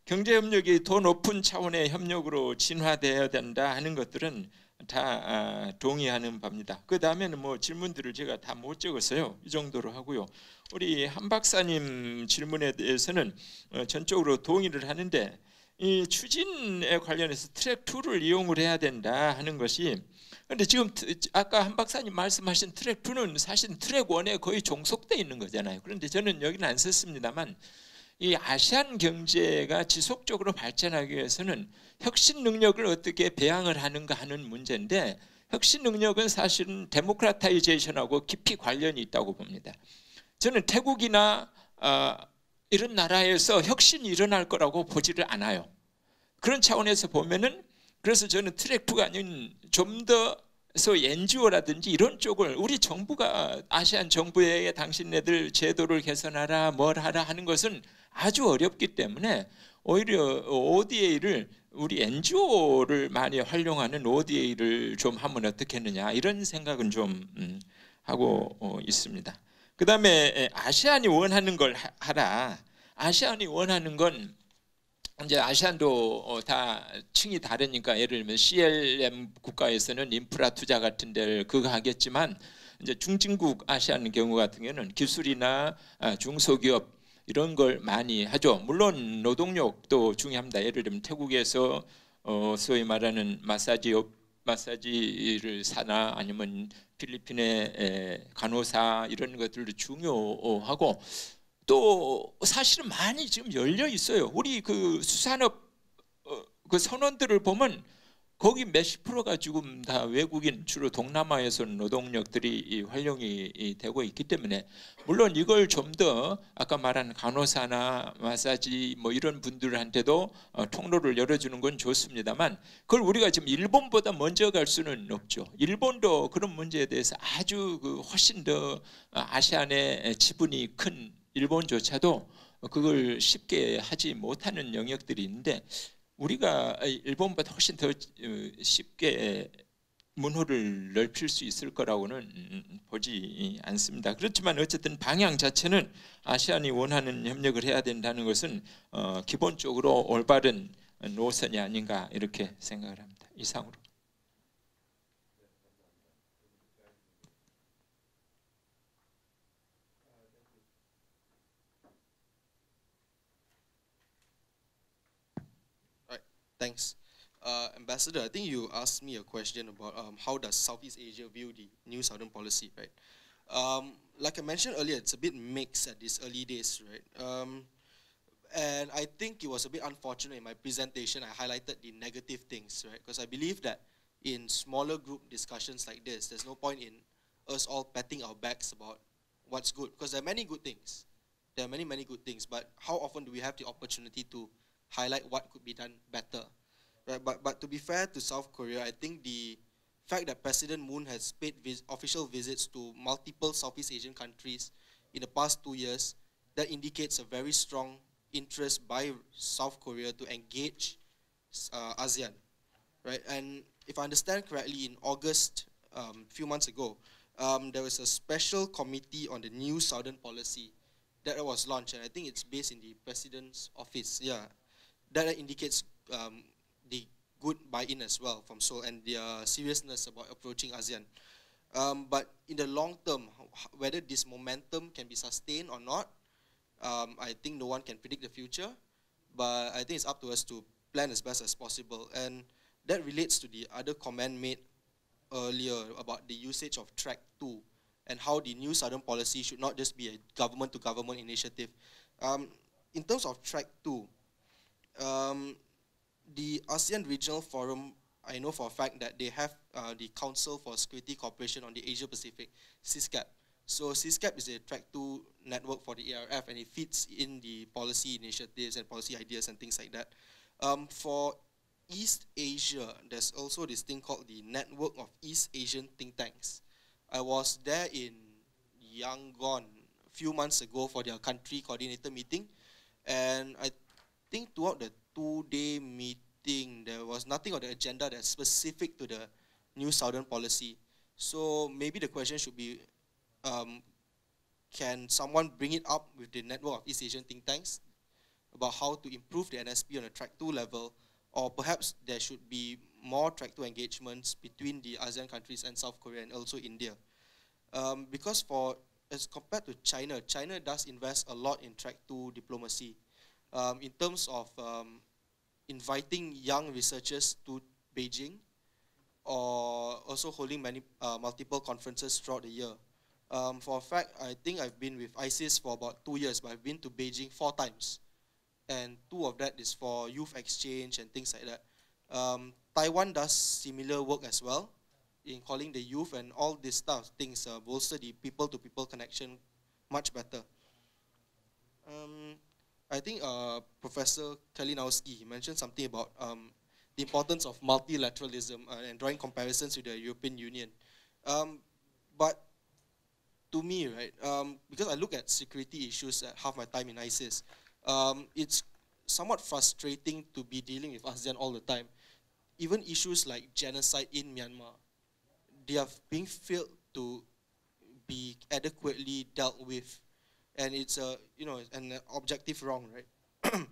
경제협력이 더 높은 차원의 협력으로 진화되어야 된다 하는 것들은 다 동의하는 바입니다. 그 다음에는 뭐 질문들을 제가 다 못 적었어요. 이 정도로 하고요. 우리 한 박사님 질문에 대해서는 전적으로 동의를 하는데 이 추진에 관련해서 트랙 2를 이용을 해야 된다 하는 것이 그런데 지금 아까 한 박사님 말씀하신 트랙 2는 사실 트랙 1에 거의 종속되어 있는 거잖아요. 그런데 저는 여기는 안 썼습니다만 이 아시안 경제가 지속적으로 발전하기 위해서는 혁신 능력을 어떻게 배양을 하는가 하는 문제인데 혁신 능력은 사실은 데모크라타이제이션하고 깊이 관련이 있다고 봅니다. 저는 태국이나 이런 나라에서 혁신이 일어날 거라고 보지를 않아요. 그런 차원에서 보면은 그래서 저는 트랙 2가 아닌 좀 더 NGO라든지 이런 쪽을 우리 정부가 아시안 정부에 당신네들 제도를 개선하라 뭘 하라 하는 것은 아주 어렵기 때문에 오히려 ODA를 우리 NGO를 많이 활용하는 ODA를 좀 하면 어떻겠느냐 이런 생각은 좀 하고 있습니다. 그 다음에 아시안이 원하는 걸 하라. 아시안이 원하는 건 이제 아시안도 다 층이 다르니까 예를 들면 CLM 국가에서는 인프라 투자 같은 데를 그거 하겠지만 이제 중진국 아시안 경우 같은 경우는 기술이나 중소기업 이런 걸 많이 하죠. 물론 노동력도 중요합니다. 예를 들면 태국에서 소위 말하는 마사지를 사나 아니면 필리핀의 간호사 이런 것들도 중요하고 또 사실은 많이 지금 열려 있어요. 우리 그 수산업 그 선원들을 보면 거기 몇십 프로가 지금 다 외국인 주로 동남아에서 노동력들이 활용이 되고 있기 때문에 물론 이걸 좀 더 아까 말한 간호사나 마사지 뭐 이런 분들한테도 통로를 열어주는 건 좋습니다만 그걸 우리가 지금 일본보다 먼저 갈 수는 없죠. 일본도 그런 문제에 대해서 아주 훨씬 더 아시안의 지분이 큰 일본조차도 그걸 쉽게 하지 못하는 영역들이 있는데 우리가 일본보다 훨씬 더 쉽게 문호를 넓힐 수 있을 거라고는 보지 않습니다. 그렇지만 어쨌든 방향 자체는 아시안이 원하는 협력을 해야 된다는 것은 기본적으로 올바른 노선이 아닌가 이렇게 생각을 합니다. 이상으로. Thanks. Ambassador, I think you asked me a question about how does Southeast Asia view the new Southern policy, right? Like I mentioned earlier, it's a bit mixed at these early days, right? And I think it was a bit unfortunate in my presentation, I highlighted the negative things, right? Because I believe that in smaller group discussions like this, there's no point in us all patting our backs about what's good, because there are many good things. There are many good things, but how often do we have the opportunity to highlight what could be done better? Right? But to be fair to South Korea, I think the fact that President Moon has paid official visits to multiple Southeast Asian countries in the past 2 years, that indicates a very strong interest by South Korea to engage ASEAN, right? And if I understand correctly, in August, a few months ago, there was a special committee on the new Southern policy that was launched, and I think it's based in the President's office. Yeah, that indicates the good buy-in as well from Seoul and their seriousness about approaching ASEAN. But in the long term, whether this momentum can be sustained or not, I think no one can predict the future, but I think it's up to us to plan as best as possible. And that relates to the other comment made earlier about the usage of Track 2 and how the new Southern policy should not just be a government-to-government initiative. In terms of Track 2, the ASEAN Regional Forum, I know for a fact that they have the Council for Security Cooperation on the Asia Pacific, CSCAP. So CSCAP is a Track 2 network for the ARF, and it fits in the policy initiatives and policy ideas and things like that. For East Asia, there's also this thing called the Network of East Asian Think Tanks. I was there in Yangon a few months ago for their country coordinator meeting, and I think throughout the 2-day meeting, there was nothing on the agenda that's specific to the new Southern policy. So maybe the question should be, can someone bring it up with the Network of East Asian Think Tanks about how to improve the NSP on a Track 2 level, or perhaps there should be more Track 2 engagements between the ASEAN countries and South Korea and also India. Because as compared to China, China does invest a lot in Track 2 diplomacy. In terms of inviting young researchers to Beijing, or also holding multiple conferences throughout the year. For a fact, I think I've been with ISIS for about 2 years, but I've been to Beijing 4 times. And 2 of that is for youth exchange and things like that. Taiwan does similar work as well, in calling the youth and all this stuff, things bolster the people-to-people connection much better. I think Professor Kalinowski mentioned something about the importance of multilateralism and drawing comparisons with the European Union. But to me, right, because I look at security issues at half my time in ISIS, it's somewhat frustrating to be dealing with ASEAN all the time. Even issues like genocide in Myanmar, they are being failed to be adequately dealt with, and it's an objective wrong, right?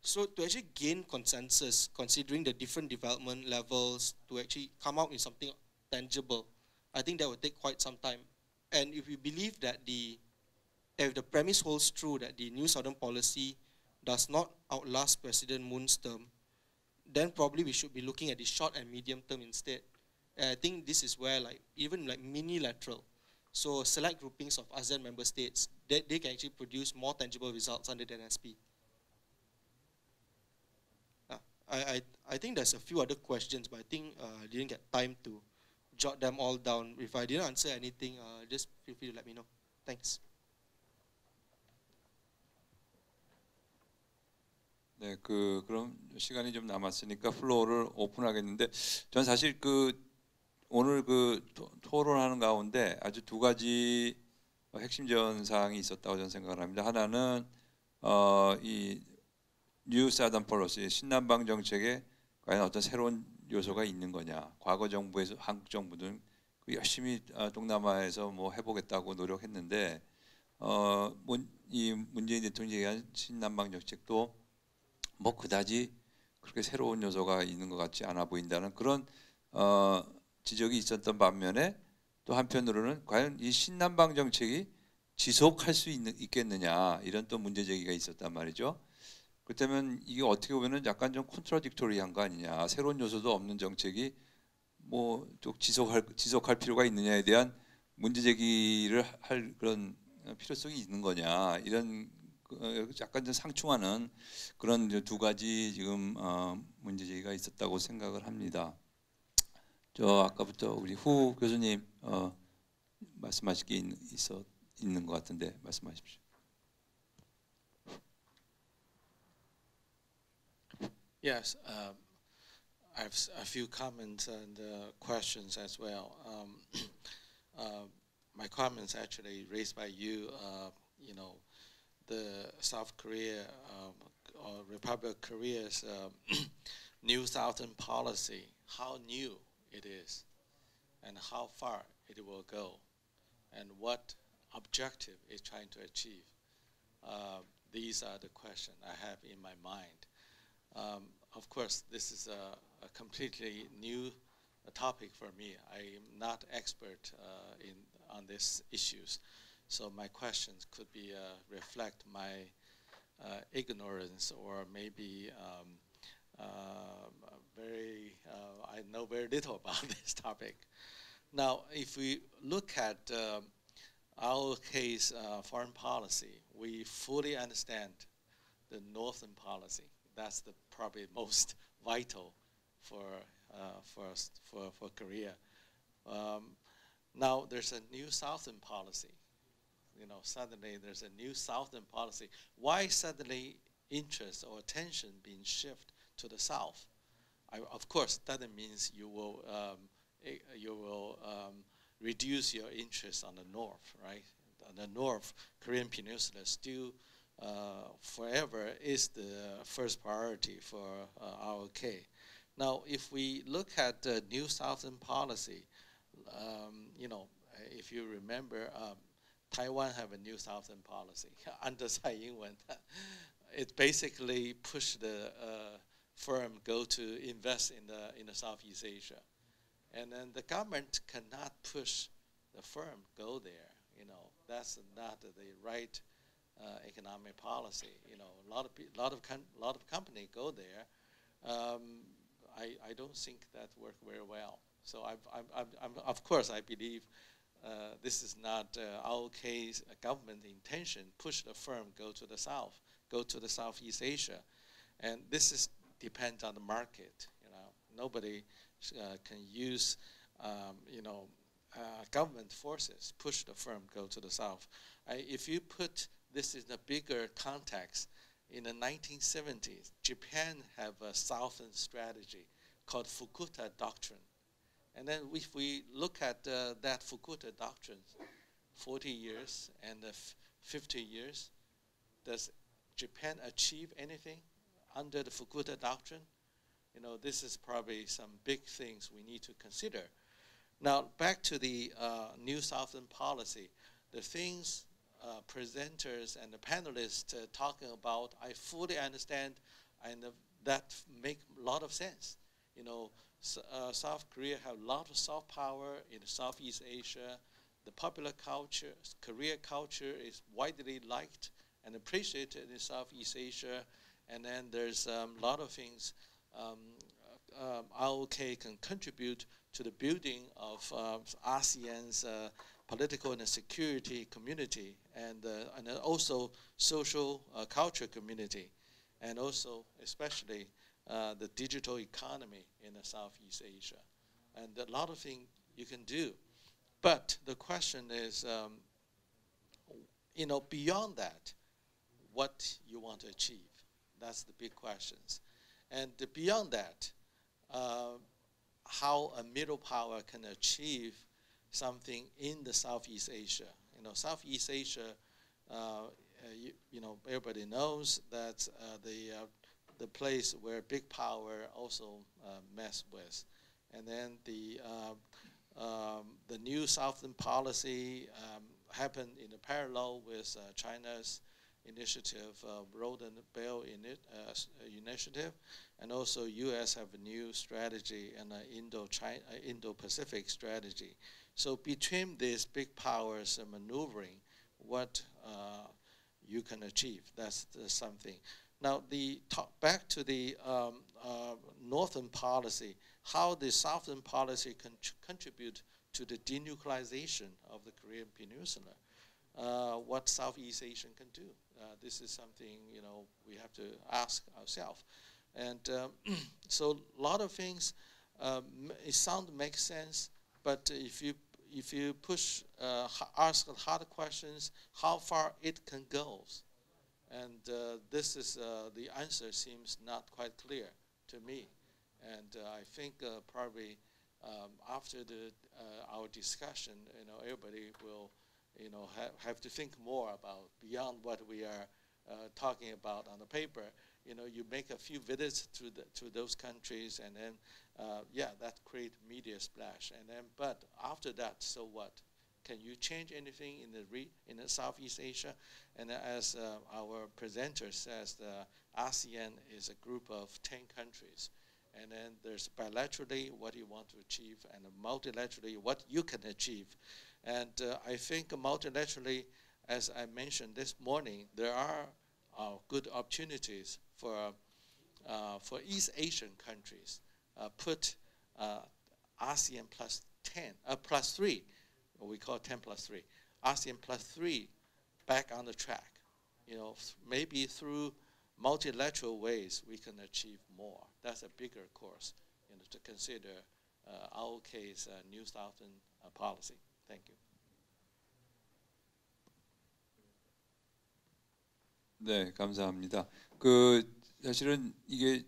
So to actually gain consensus, considering the different development levels, to actually come out with something tangible, I think that would take quite some time. And if we believe that if the premise holds true that the new Southern policy does not outlast President Moon's term, then probably we should be looking at the short and medium term instead. And I think this is where even mini-lateral, so select groupings of ASEAN member states, they can actually produce more tangible results under the NSP. I think there's a few other questions, but I think I didn't get time to jot them all down. If I didn't answer anything, just feel free to let me know. Thanks. 네, 그럼 시간이 좀 남았으니까 플로어를 오픈하겠는데, 전 사실 오늘 토론하는 가운데 아주 2가지 핵심적인 사항이 있었다고 저는 생각을 합니다. 하나는 이 뉴 사던 폴리시, 신남방 정책에 과연 어떤 새로운 요소가 있는 거냐. 과거 정부에서 한국 정부는 열심히 동남아에서 해보겠다고 노력했는데, 이 문재인 대통령이 얘기한 신남방 정책도 그다지 그렇게 새로운 요소가 있는 것 같지 않아 보인다는 그런 지적이 있었던 반면에, 또 한편으로는 과연 이 신남방 정책이 지속할 수 있겠느냐, 이런 또 문제 제기가 있었단 말이죠. 그렇다면 이게 어떻게 보면은 약간 좀 컨트라딕토리한 거 아니냐, 새로운 요소도 없는 정책이 또 지속할 필요가 있느냐에 대한 문제 제기를 할 그런 필요성이 있는 거냐, 이런 약간 좀 상충하는 그런 2가지 지금 문제 제기가 있었다고 생각을 합니다. 저 아까부터 우리 후 교수님 말씀하실 게 있는 것 같은데 말씀하십시오. Yes, I have a few comments and questions as well. My comments actually raised by you, the South Korea or Republic of Korea's New Southern policy, how new it is, and how far it will go, and what objective it's trying to achieve. These are the questions I have in my mind. Of course, this is a completely new topic for me. I am not expert on these issues, so my questions could be reflect my ignorance or maybe I know very little about this topic. Now, if we look at our case, foreign policy, we fully understand the Northern policy. That's the probably most vital for Korea. Now there's a new Southern policy. Suddenly there's a new Southern policy. Why suddenly interest or attention being shifted to the South? Of course, that means you will reduce your interest on the North, right? The North Korean Peninsula still forever is the first priority for ROK. Now, if we look at the New Southern policy, if you remember, Taiwan have a New Southern policy under Tsai Ing-wen. It basically pushed the firm go to invest in the Southeast Asia, and then the government cannot push the firm go there. That's not the right economic policy. A lot of company go there. I don't think that worked very well. So of course I believe this is not our case. Government intention push the firm go to the South, go to the Southeast Asia, and this depends on the market. Nobody can use government forces push the firm go to the South. If you put this in a bigger context, in the 1970s, Japan have a Southern strategy called Fukuda Doctrine. And then if we look at that Fukuda Doctrine, 40 years and 50 years, does Japan achieve anything under the Fukuda Doctrine? This is probably some big things we need to consider. Now, back to the New Southern policy, the things presenters and the panelists talking about, I fully understand, and that make a lot of sense. South Korea have a lot of soft power in Southeast Asia. The popular culture, Korea culture, is widely liked and appreciated in Southeast Asia. And then there's a lot of things ROK can contribute to the building of ASEAN's political and security community, and also social culture community, and also especially the digital economy in the Southeast Asia. And a lot of things you can do. But the question is, beyond that, what you want to achieve? That's the big questions. And beyond that, how a middle power can achieve something in the Southeast Asia. Southeast Asia, everybody knows that the place where big power also mess with. And then the new Southern policy happened in a parallel with China's initiative, Road and Belt initiative, and also U.S. have a new strategy and an Indo-Pacific strategy. So between these big powers maneuvering, what you can achieve, that's something. Now, back to the Northern policy, how the Southern policy can contribute to the denuclearization of the Korean Peninsula. What Southeast Asia can do. This is something we have to ask ourselves, and so a lot of things. It makes sense, but if if you push, ask hard questions, how far it can go. And this is the answer seems not quite clear to me. And I think probably after our discussion, everybody will, have to think more about beyond what we are talking about on the paper. You make a few visits to those countries, and then that create media splash. And then, but after that, so what? Can you change anything in the Southeast Asia? And as our presenter says, the ASEAN is a group of 10 countries. And then there's bilaterally what you want to achieve, and multilaterally what you can achieve. And I think multilaterally, as I mentioned this morning, there are good opportunities for East Asian countries. Put ASEAN plus 3, what we call 10 plus 3, ASEAN plus 3 back on the track. Maybe through multilateral ways we can achieve more. That's a bigger course, to consider our case, New Southern policy. Thank you. 네, 감사합니다. 사실은 이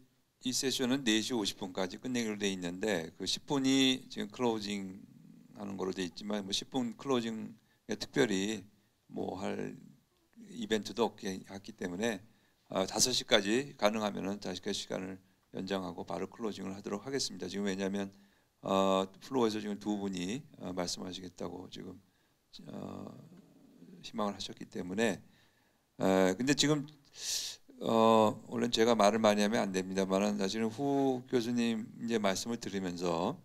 세션은 4시 50분까지 끝내기로 돼 있는데 10분이 지금 클로징 하는 거로 돼 있지만 10분 클로징에 특별히 할 이벤트도 없기 때문에 5시까지 가능하면은 5시까지 시간을 연장하고 바로 클로징을 하도록 하겠습니다. 지금 왜냐하면 플로어에서 지금 2분이 말씀하시겠다고 지금 희망을 하셨기 때문에 근데 지금 원래 제가 말을 많이 하면 안 됩니다만은 사실은 후 교수님 이제 말씀을 들으면서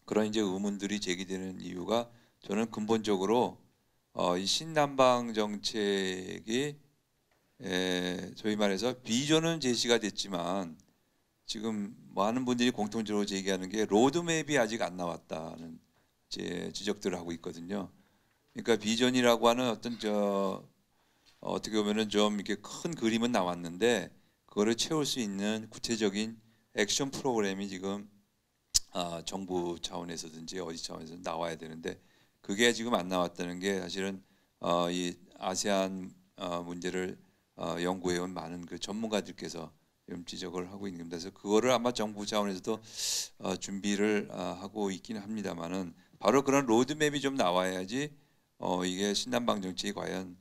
그런 이제 의문들이 제기되는 이유가 저는 근본적으로 이 신남방 정책이 소위 말해서 비전은 제시가 됐지만 지금 많은 분들이 공통적으로 제기하는 게 로드맵이 아직 안 나왔다는 지적들을 하고 있거든요. 그러니까 비전이라고 하는 어떤 어떻게 보면은 좀 이렇게 큰 그림은 나왔는데 그거를 채울 수 있는 구체적인 액션 프로그램이 지금 정부 차원에서든지 어디 차원에서 나와야 되는데 그게 지금 안 나왔다는 게 사실은 이 아세안 문제를 연구해온 많은 전문가들께서 지금 지적을 하고 있는 겁니다. 그래서 그거를 아마 정부 차원에서도 준비를 하고 있기는 합니다만은 바로 그런 로드맵이 좀 나와야지 이게 신남방 정책이 과연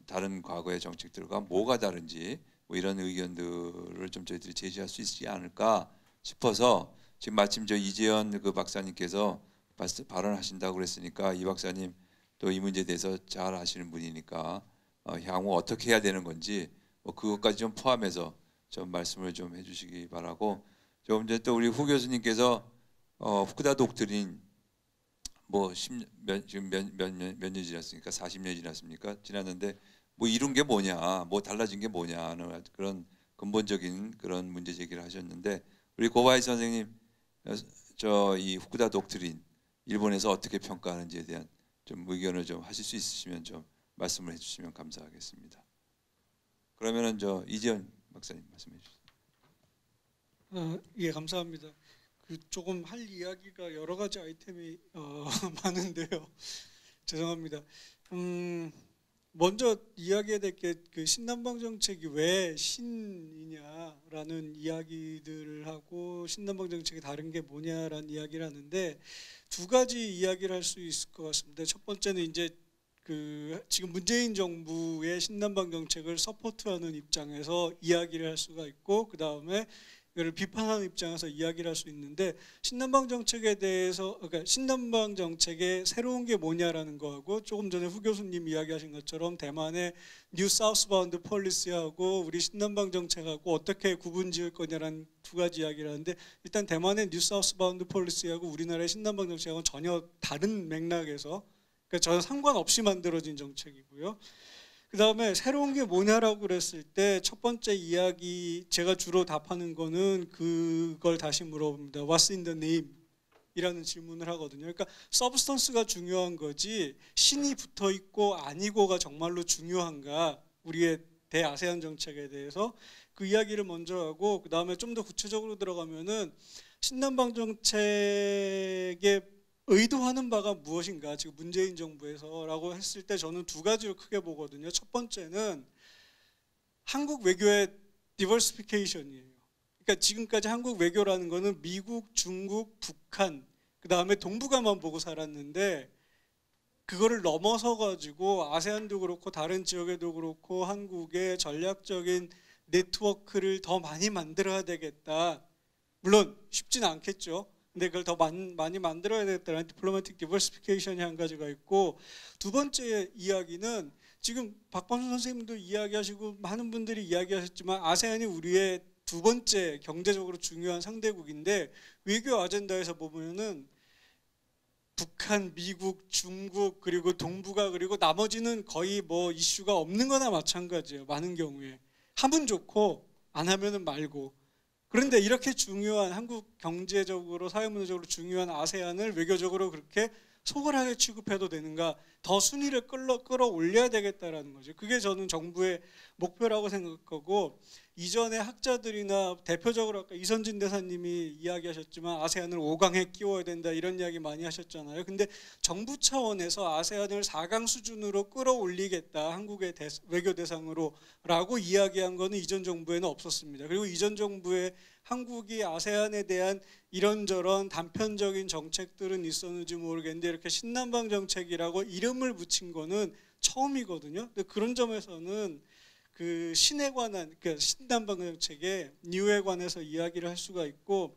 다른 과거의 정책들과 뭐가 다른지 이런 의견들을 좀 저희들이 제시할 수 있지 않을까 싶어서 지금 마침 이재현 박사님께서 발언하신다고 그랬으니까 이 박사님 또 이 문제에 대해서 잘 아시는 분이니까 향후 어떻게 해야 되는 건지 그것까지 좀 포함해서 좀 말씀을 좀 해주시기 바라고 조금 전에 또 우리 후 교수님께서 후쿠다 독트린 지금 몇 년 지났습니까? 40년이 지났습니까? 지났는데 이룬 게 뭐냐, 달라진 게 뭐냐는 그런 근본적인 그런 문제 제기를 하셨는데 우리 고바이 선생님 이 후쿠다 독트린 일본에서 어떻게 평가하는지에 대한 좀 의견을 좀 하실 수 있으시면 좀 말씀을 해주시면 감사하겠습니다. 그러면은 이재현 박사님 말씀해 주시죠. 예, 감사합니다. 조금 할 이야기가 여러 가지 아이템이 많은데요. 죄송합니다. 먼저 이야기해야 될 게 신남방 정책이 왜 신이냐라는 이야기들을 하고 신남방 정책이 다른 게 뭐냐라는 이야기를 하는데 두 가지 이야기를 할 수 있을 것 같습니다. 첫 번째는 이제 지금 문재인 정부의 신남방 정책을 서포트하는 입장에서 이야기를 할 수가 있고 그 다음에 이걸 비판하는 입장에서 이야기를 할 수 있는데 신남방 정책에 대해서 그러니까 신남방 정책의 새로운 게 뭐냐라는 거하고 조금 전에 후 교수님 이야기하신 것처럼 대만의 뉴 사우스바운드 폴리시하고 우리 신남방 정책하고 어떻게 구분지을 거냐라는 두 가지 이야기를 하는데 일단 대만의 뉴 사우스바운드 폴리시하고 우리나라의 신남방 정책하고는 전혀 다른 맥락에서 그러니까 전혀 상관없이 만들어진 정책이고요. 그 다음에 새로운 게 뭐냐라고 그랬을 때 첫 번째 이야기 제가 주로 답하는 거는 그걸 다시 물어봅니다. What's in the name? 이라는 질문을 하거든요. 그러니까 서브스턴스가 중요한 거지 신이 붙어 있고 아니고가 정말로 중요한가 우리의 대아세안 정책에 대해서 그 이야기를 먼저 하고 그 다음에 좀 더 구체적으로 들어가면은 신남방 정책의 의도하는 바가 무엇인가 지금 문재인 정부에서라고 했을 때 저는 두 가지를 크게 보거든요. 첫 번째는 한국 외교의 디버시피케이션이에요. 그러니까 지금까지 한국 외교라는 거는 미국, 중국, 북한, 그 다음에 동북아만 보고 살았는데 그거를 넘어서 가지고 아세안도 그렇고 다른 지역에도 그렇고 한국의 전략적인 네트워크를 더 많이 만들어야 되겠다. 물론 쉽지는 않겠죠. 근데 그걸 더 많이 만들어야 되겠다는 디플로마틱 디버시피케이션이 한 가지가 있고, 두 번째 이야기는 지금 박범순 선생님도 이야기하시고 많은 분들이 이야기하셨지만 아세안이 우리의 두 번째 경제적으로 중요한 상대국인데 외교 아젠다에서 보면은 북한, 미국, 중국 그리고 동북아 그리고 나머지는 거의 뭐 이슈가 없는 거나 마찬가지예요. 많은 경우에 하면 좋고 안 하면은 말고. 그런데 이렇게 중요한 한국 경제적으로 사회문화적으로 중요한 아세안을 외교적으로 그렇게 소홀하게 취급해도 되는가? 더 순위를 끌어올려야 되겠다라는 거죠. 그게 저는 정부의 목표라고 생각하고, 이전에 학자들이나 대표적으로 아까 이선진 대사님이 이야기하셨지만 아세안을 5강에 끼워야 된다 이런 이야기 많이 하셨잖아요. 근데 정부 차원에서 아세안을 4강 수준으로 끌어올리겠다 한국의 외교 대상으로 라고 이야기한 거는 이전 정부에는 없었습니다. 그리고 이전 정부에 한국이 아세안에 대한 이런저런 단편적인 정책들은 있었는지 모르겠는데 이렇게 신남방 정책이라고 이름을 붙인 거는 처음이거든요. 근데 그런 점에서는 그 신에 관한, 그러니까 신남방 정책의 뉴에 관해서 이야기를 할 수가 있고,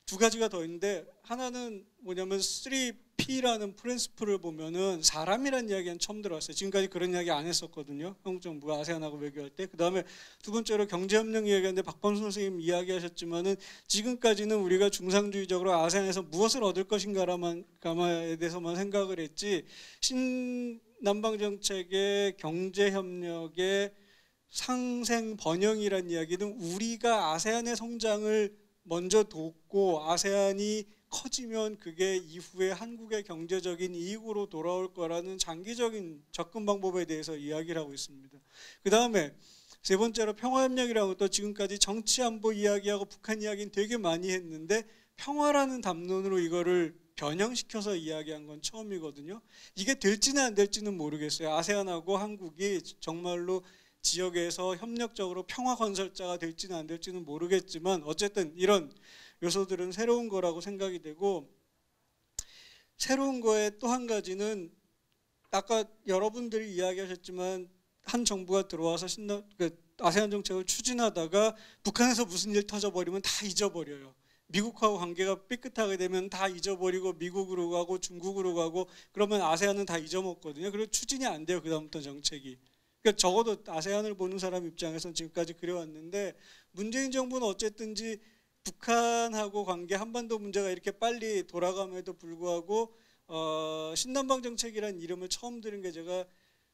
두 가지가 더 있는데 하나는 뭐냐면 3P라는 프린시플을 보면은 사람이라는 이야기는 처음 들어왔어요. 지금까지 그런 이야기 안 했었거든요. 한국 정부가 아세안하고 외교할 때. 그 다음에 두 번째로 경제협력 이야기하는데 박범순 선생님 이야기하셨지만은 지금까지는 우리가 중상주의적으로 아세안에서 무엇을 얻을 것인가에 대해서만 생각을 했지, 신남방 정책의 경제협력의 상생 번영이라는 이야기는 우리가 아세안의 성장을 먼저 돕고 아세안이 커지면 그게 이후에 한국의 경제적인 이익으로 돌아올 거라는 장기적인 접근 방법에 대해서 이야기를 하고 있습니다. 그 다음에 세 번째로 평화협력이라고, 또 지금까지 정치안보 이야기하고 북한 이야기는 되게 많이 했는데 평화라는 담론으로 이거를 변형시켜서 이야기한 건 처음이거든요. 이게 될지는 안 될지는 모르겠어요. 아세안하고 한국이 정말로 지역에서 협력적으로 평화 건설자가 될지는 안 될지는 모르겠지만 어쨌든 이런 요소들은 새로운 거라고 생각이 되고, 새로운 거에 또 한 가지는 아까 여러분들이 이야기하셨지만 한 정부가 들어와서 아세안 정책을 추진하다가 북한에서 무슨 일 터져버리면 다 잊어버려요. 미국하고 관계가 삐끗하게 되면 다 잊어버리고 미국으로 가고 중국으로 가고 그러면 아세안은 다 잊어먹거든요. 그리고 추진이 안 돼요. 그 다음부터 정책이. 그러니까 적어도 아세안을 보는 사람 입장에서는 지금까지 그래왔는데, 문재인 정부는 어쨌든지 북한하고 관계, 한반도 문제가 이렇게 빨리 돌아감에도 불구하고 신남방 정책이라는 이름을 처음 들은 게 제가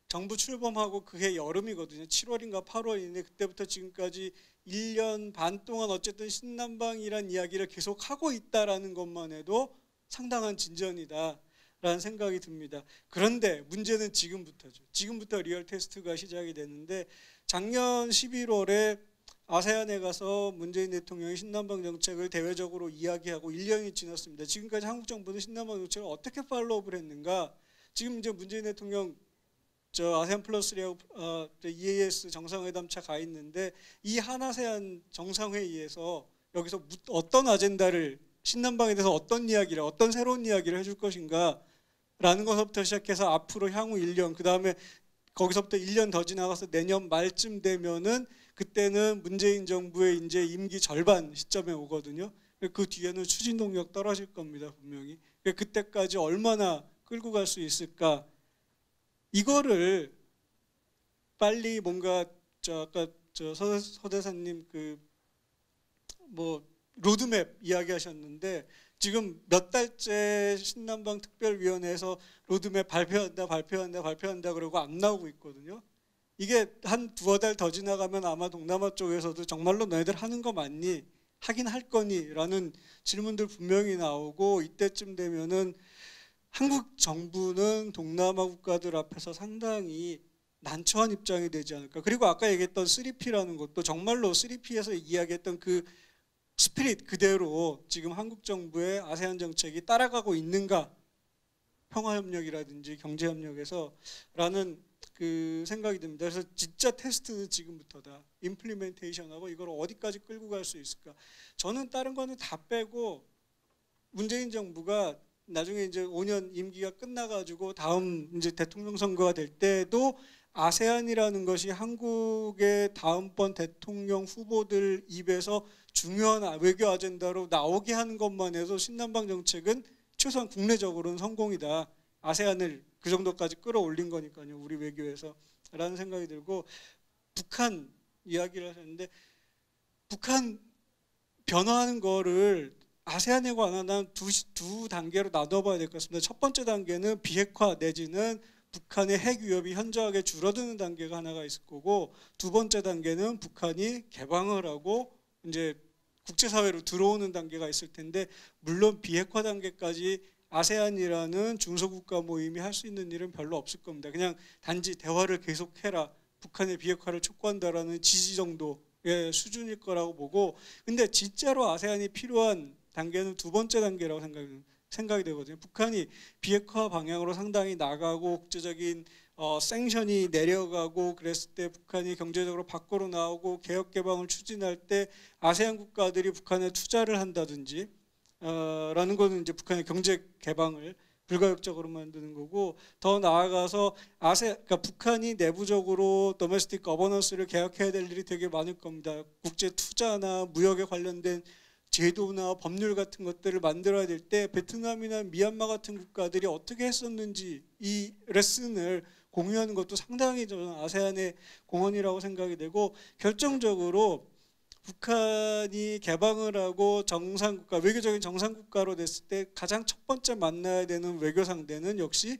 정부 출범하고 그해 여름이거든요. 7월인가 8월인데 그때부터 지금까지 1년 반 동안 어쨌든 신남방이란 이야기를 계속 하고 있다라는 것만 해도 상당한 진전이다 라는 생각이 듭니다. 그런데 문제는 지금부터죠. 지금부터 리얼 테스트가 시작이 되는데, 작년 11월에 아세안에 가서 문재인 대통령이 신남방 정책을 대외적으로 이야기하고 1년이 지났습니다. 지금까지 한국 정부는 신남방 정책을 어떻게 팔로우업을 했는가? 지금 이제 문재인 대통령 아세안 플러스3하고 EAS 정상회담차 가 있는데, 이 한아세안 정상회의에서 여기서 어떤 아젠다를, 신남방에 대해서 어떤 이야기를, 어떤 새로운 이야기를 해줄 것인가 라는 것부터 시작해서 앞으로 향후 1년, 그 다음에 거기서부터 1년 더 지나가서 내년 말쯤 되면은 그때는 문재인 정부의 이제 임기 절반 시점에 오거든요. 그 뒤에는 추진 동력 떨어질 겁니다, 분명히. 그때까지 얼마나 끌고 갈 수 있을까? 이거를 빨리 뭔가 아까 서 대사님 로드맵 이야기하셨는데, 지금 몇 달째 신남방 특별위원회에서 로드맵 발표한다 그러고 안 나오고 있거든요. 이게 한 두어 달 더 지나가면 아마 동남아 쪽에서도 정말로 너희들 하는 거 맞니? 하긴 할 거니? 라는 질문들 분명히 나오고, 이때쯤 되면은 한국 정부는 동남아 국가들 앞에서 상당히 난처한 입장이 되지 않을까. 그리고 아까 얘기했던 3P라는 것도 정말로 3P에서 이야기했던 그 스피릿 그대로 지금 한국 정부의 아세안 정책이 따라가고 있는가, 평화협력이라든지 경제협력에서라는 그 생각이 듭니다. 그래서 진짜 테스트는 지금부터다. 임플리멘테이션하고 이걸 어디까지 끌고 갈 수 있을까. 저는 다른 거는 다 빼고 문재인 정부가 나중에 이제 5년 임기가 끝나가지고 다음 이제 대통령 선거가 될 때도 아세안이라는 것이 한국의 다음번 대통령 후보들 입에서 중요한 외교 아젠다로 나오게 하는 것만 해도 신남방 정책은 최소한 국내적으로는 성공이다. 아세안을 그 정도까지 끌어올린 거니까요, 우리 외교에서. 라는 생각이 들고, 북한 이야기를 하셨는데, 북한 변화하는 거를 아세안에 관한 두 단계로 나눠봐야 될 것 같습니다. 첫 번째 단계는 비핵화 내지는 북한의 핵 위협이 현저하게 줄어드는 단계가 하나가 있을 거고, 두 번째 단계는 북한이 개방을 하고 이제 국제사회로 들어오는 단계가 있을 텐데, 물론 비핵화 단계까지 아세안이라는 중소국가 모임이 할 수 있는 일은 별로 없을 겁니다. 그냥 단지 대화를 계속해라, 북한의 비핵화를 촉구한다라는 지지 정도의 수준일 거라고 보고, 근데 진짜로 아세안이 필요한 단계는 두 번째 단계라고 생각이 되거든요. 북한이 비핵화 방향으로 상당히 나가고 국제적인 생션이 내려가고 그랬을 때 북한이 경제적으로 밖으로 나오고 개혁 개방을 추진할 때 아세안 국가들이 북한에 투자를 한다든지 라는 거는 이제 북한의 경제 개방을 불가역적으로 만드는 거고, 더 나아가서 그러니까 북한이 내부적으로 도메스틱 거버넌스를 개혁해야 될 일이 되게 많을 겁니다. 국제 투자나 무역에 관련된 제도나 법률 같은 것들을 만들어야 될 때 베트남이나 미얀마 같은 국가들이 어떻게 했었는지 이 레슨을 공유하는 것도 상당히 저는 아세안의 공헌이라고 생각이 되고, 결정적으로 북한이 개방을 하고 정상국가, 외교적인 정상국가로 됐을 때 가장 첫 번째 만나야 되는 외교 상대는 역시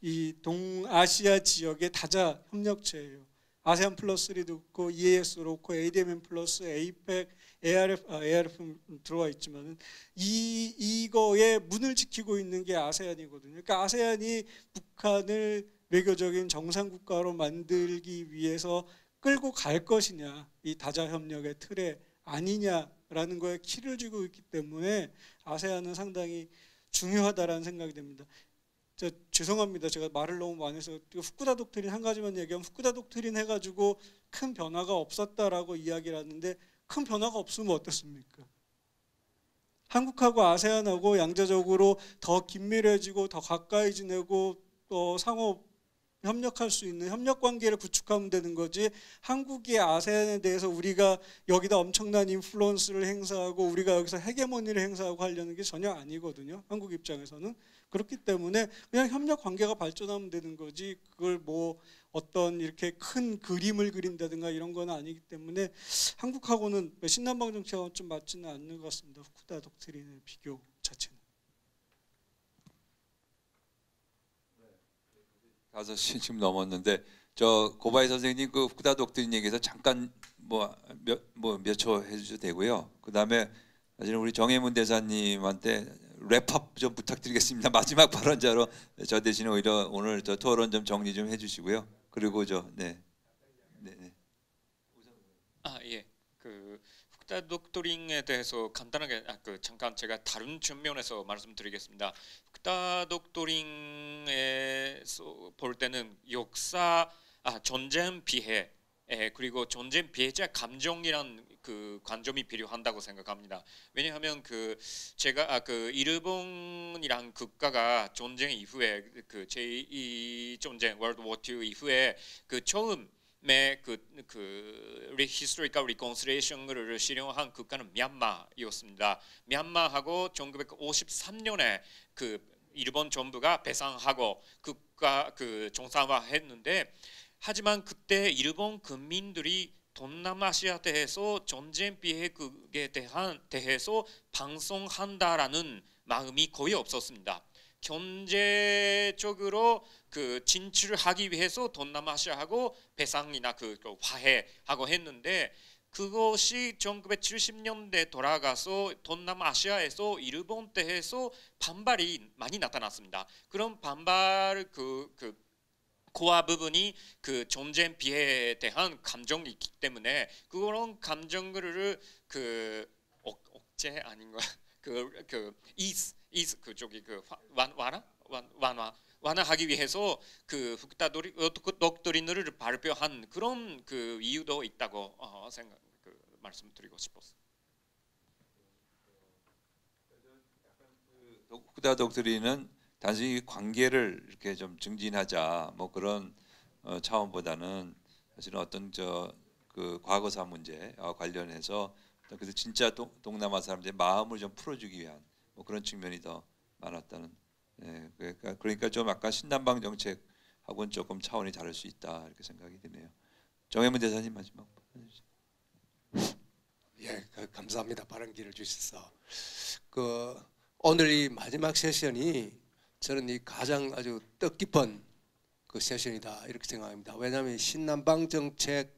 이 동아시아 지역의 다자 협력체예요. 아세안 플러스3도 있고 EAS도 있고 ADMM 플러스, APEC, ARF 들어와 있지만은 이거의 문을 지키고 있는 게 아세안이거든요. 그러니까 아세안이 북한을 외교적인 정상국가로 만들기 위해서 끌고 갈 것이냐, 이 다자협력의 틀에 아니냐라는 거에 키를 쥐고 있기 때문에 아세안은 상당히 중요하다라는 생각이 듭니다. 죄송합니다. 제가 말을 너무 많이 해서 후쿠다 독트린 한 가지만 얘기하면, 후쿠다 독트린 해가지고 큰 변화가 없었다라고 이야기를 하는데 큰 변화가 없으면 어떻습니까? 한국하고 아세안하고 양자적으로 더 긴밀해지고 더 가까이 지내고 또 상호 협력할 수 있는 협력 관계를 구축하면 되는 거지, 한국이 아세안에 대해서 우리가 여기다 엄청난 인플루언스를 행사하고 우리가 여기서 헤게모니를 행사하고 하려는 게 전혀 아니거든요, 한국 입장에서는. 그렇기 때문에 그냥 협력 관계가 발전하면 되는 거지, 그걸 뭐 어떤 이렇게 큰 그림을 그린다든가 이런 건 아니기 때문에 한국하고는 신남방 정책하고는 좀 맞지는 않는 것 같습니다. 후쿠다 독트린의 비교 자체는. 5시 지금 넘었는데, 저 고바이 선생님 그 후쿠다 독트린 얘기해서 잠깐 몇 초 해주셔도 되고요. 그 다음에 사실은 우리 정혜문 대사님한테 랩업 좀 부탁드리겠습니다. 마지막 발언자로 저 대신에 오히려 오늘 저 토론 좀 정리 좀 해주시고요. 그리고 네. 예. 그 후쿠다 독트린에 대해서 간단하게 잠깐 제가 다른 측면에서 말씀드리겠습니다. 후쿠다 독트린에서 볼 때는 역사, 전쟁 피해, 그리고 전쟁 피해자 감정이란 그 관점이 필요한다고 생각합니다. 왜냐하면 제가 일본이란 국가가 전쟁 이후에 그 제2 전쟁 월드 워 II 이후에 처음에 히스토리컬 리콘실레이션을 실현한 국가는 미얀마였습니다. 미얀마하고 1953년에 일본 정부가 배상하고 국가 정상화했는데, 하지만 그때 일본 국민들이 동남아시아 대해서 전쟁 피해국에 대해서 방송한다라는 마음이 거의 없었습니다. 경제적으로 진출하기 위해서 동남아시아하고 배상이나 화해하고 했는데, 그것이 1970년대 돌아가서 동남아시아에서 일본 대해서 반발이 많이 나타났습니다. 그런 반발 고와 부분이 전쟁 피해에 대한 감정이 있기 때문에 그런 감정을 억제 아닌가 그 이스 그쪽이 그 완화하기 위해서 그 북다도리 독도리너를 발표한 그런 그 이유도 있다고 생각 말씀드리고 싶었어요. 후쿠다 독트린은 단순히 관계를 이렇게 좀 증진하자 뭐 그런 차원보다는 사실은 어떤 그 과거사 문제와 관련해서 그래서 진짜 동남아 사람들의 마음을 좀 풀어주기 위한 뭐 그런 측면이 더 많았다는. 예, 그러니까 좀 아까 신남방 정책하고는 조금 차원이 다를 수 있다 이렇게 생각이 드네요. 정혜문 대사님 마지막. 예, 감사합니다. 발언 기회를 주셔서 오늘 이 마지막 세션이 저는 이 가장 아주 뜻깊은 그 세션이다 이렇게 생각합니다. 왜냐하면 신남방 정책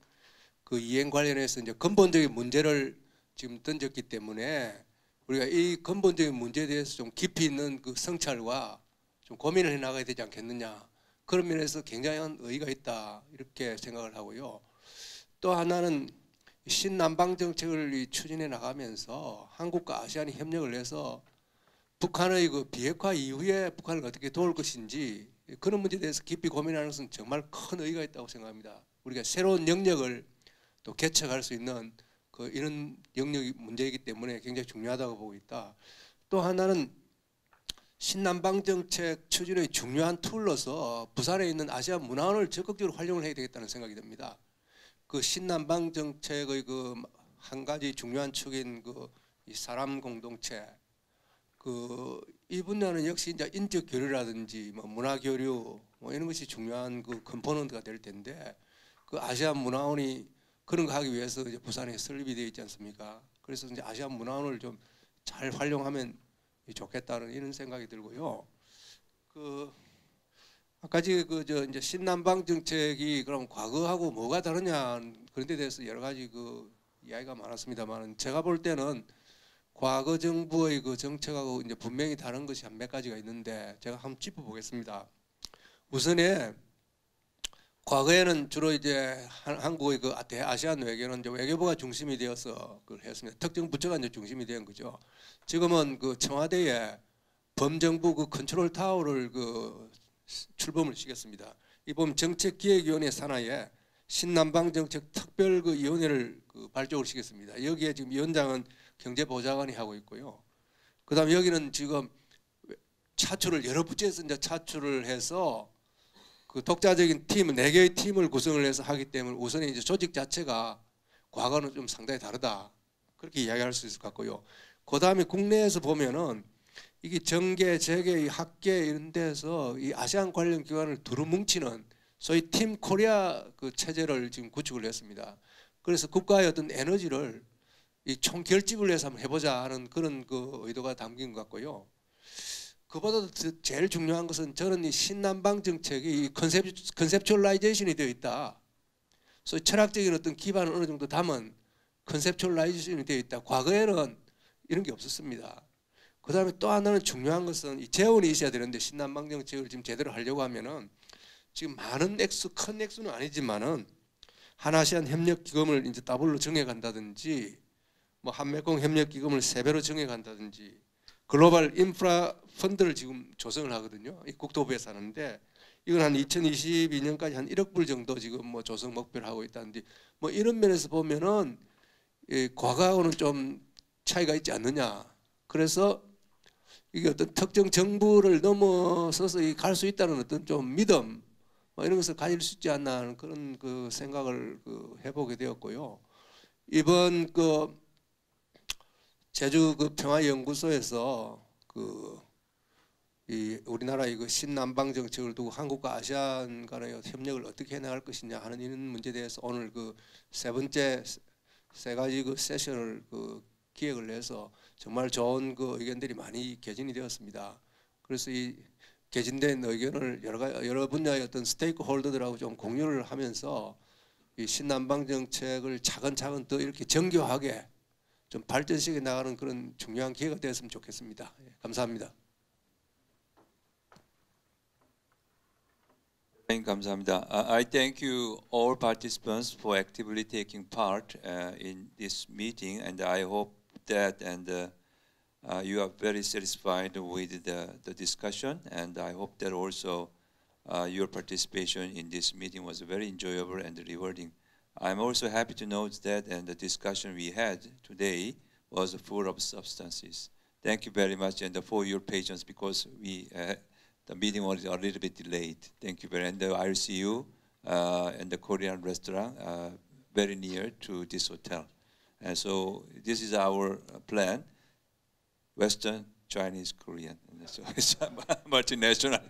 그 이행 관련해서 이제 근본적인 문제를 지금 던졌기 때문에 우리가 이 근본적인 문제에 대해서 좀 깊이 있는 그 성찰과 좀 고민을 해 나가야 되지 않겠느냐 그런 면에서 굉장한 의의가 있다 이렇게 생각을 하고요. 또 하나는 신남방 정책을 추진해 나가면서 한국과 아시안이 협력을 해서 북한의 그 비핵화 이후에 북한을 어떻게 도울 것인지 그런 문제에 대해서 깊이 고민하는 것은 정말 큰 의의가 있다고 생각합니다. 우리가 새로운 영역을 또 개척할 수 있는 이런 영역이 문제이기 때문에 굉장히 중요하다고 보고 있다. 또 하나는 신남방 정책 추진의 중요한 툴로서 부산에 있는 아시안 문화원을 적극적으로 활용을 해야 되겠다는 생각이 듭니다. 그 신남방 정책의 그 한 가지 중요한 축인 이 사람 공동체 이 분야는 역시 이제 인적 교류라든지 뭐 문화 교류 뭐 이런 것이 중요한 그 컴포넌트가 될 텐데 그 아시안 문화원이 그런 거 하기 위해서 이제 부산에 설립이 되어 있지 않습니까? 그래서 이제 아시안 문화원을 좀 잘 활용하면 좋겠다는 이런 생각이 들고요. 아까 이제 신남방 정책이 그럼 과거하고 뭐가 다르냐 그런 데 대해서 여러 가지 그 이야기가 많았습니다만 제가 볼 때는 과거 정부의 그 정책하고 이제 분명히 다른 것이 한 몇 가지가 있는데 제가 한번 짚어보겠습니다. 우선에 과거에는 주로 이제 한국의 그 대아시안 외교는 이제 외교부가 중심이 되어서 그걸 했습니다. 특정 부처가 이제 중심이 된 거죠. 지금은 그 청와대에 범정부 그 컨트롤 타워를 출범을 시켰습니다. 이 보면 정책기획위원회 산하에 신남방 정책 특별 그 위원회를 발족을 시켰습니다. 여기에 지금 위원장은 경제보좌관이 하고 있고요. 그다음 여기는 지금 차출을 여러 부처에서 이제 차출을 해서 그 독자적인 팀 4개의 팀을 구성을 해서 하기 때문에 우선 이제 조직 자체가 과거는 좀 상당히 다르다 그렇게 이야기할 수 있을 것 같고요. 그다음에 국내에서 보면은 이게 정계, 재계, 학계 이런 데서 이 아시안 관련 기관을 두루 뭉치는 소위 팀 코리아 그 체제를 지금 구축을 했습니다. 그래서 국가의 어떤 에너지를 이 총 결집을 해서 한번 해보자 하는 그런 그 의도가 담긴 것 같고요. 그보다도 제일 중요한 것은 저는 이 신남방 정책이 컨셉츄얼라이제이션이 되어 있다. 소위 철학적인 어떤 기반을 어느 정도 담은 컨셉츄얼라이제이션이 되어 있다. 과거에는 이런 게 없었습니다. 그 다음에 또 하나는 중요한 것은 이 재원이 있어야 되는데 신남방 정책을 지금 제대로 하려고 하면은 지금 많은 큰 액수는 아니지만은 한아시안 협력기금을 이제 더블로 정해간다든지 뭐 한메콩 협력기금을 3배로 정해간다든지 글로벌 인프라 펀드를 지금 조성을 하거든요. 이 국토부에서 하는데 이건 한 2022년까지 한 1억 불 정도 지금 뭐 조성 목표를 하고 있다는데 뭐 이런 면에서 보면은 과거하고는 좀 차이가 있지 않느냐. 그래서 이게 어떤 특정 정부를 넘어서서 갈 수 있다는 어떤 좀 믿음 뭐 이런 것을 가질 수 있지 않나 하는 그런 그 생각을 해보게 되었고요. 이번 제주 평화연구소에서 이 우리나라의 신남방 정책을 두고 한국과 아시안 간의 협력을 어떻게 해나갈 것이냐 하는 이런 문제에 대해서 오늘 세 가지 세션을 기획을 해서 정말 좋은 의견들이 많이 개진이 되었습니다. 그래서 이 개진된 의견을 여러 분야의 어떤 스테이크 홀더들하고 좀 공유를 하면서 이 신남방 정책을 차근차근 더 이렇게 정교하게 좀 발전시켜 나가는 그런 중요한 기회가 되었으면 좋겠습니다. 감사합니다. 감사합니다. I thank you all participants for actively taking part in this meeting, and I hope that and you are very satisfied with the discussion, and I hope that also your participation in this meeting was very enjoyable and rewarding. I'm also happy to note that and the discussion we had today was full of substances. Thank you very much, and for your patience because the meeting was a little bit delayed. Thank you very much. And I'll see you in the Korean restaurant very near to this hotel. And so this is our plan: Western, Chinese, Korean. And so it's a multinational.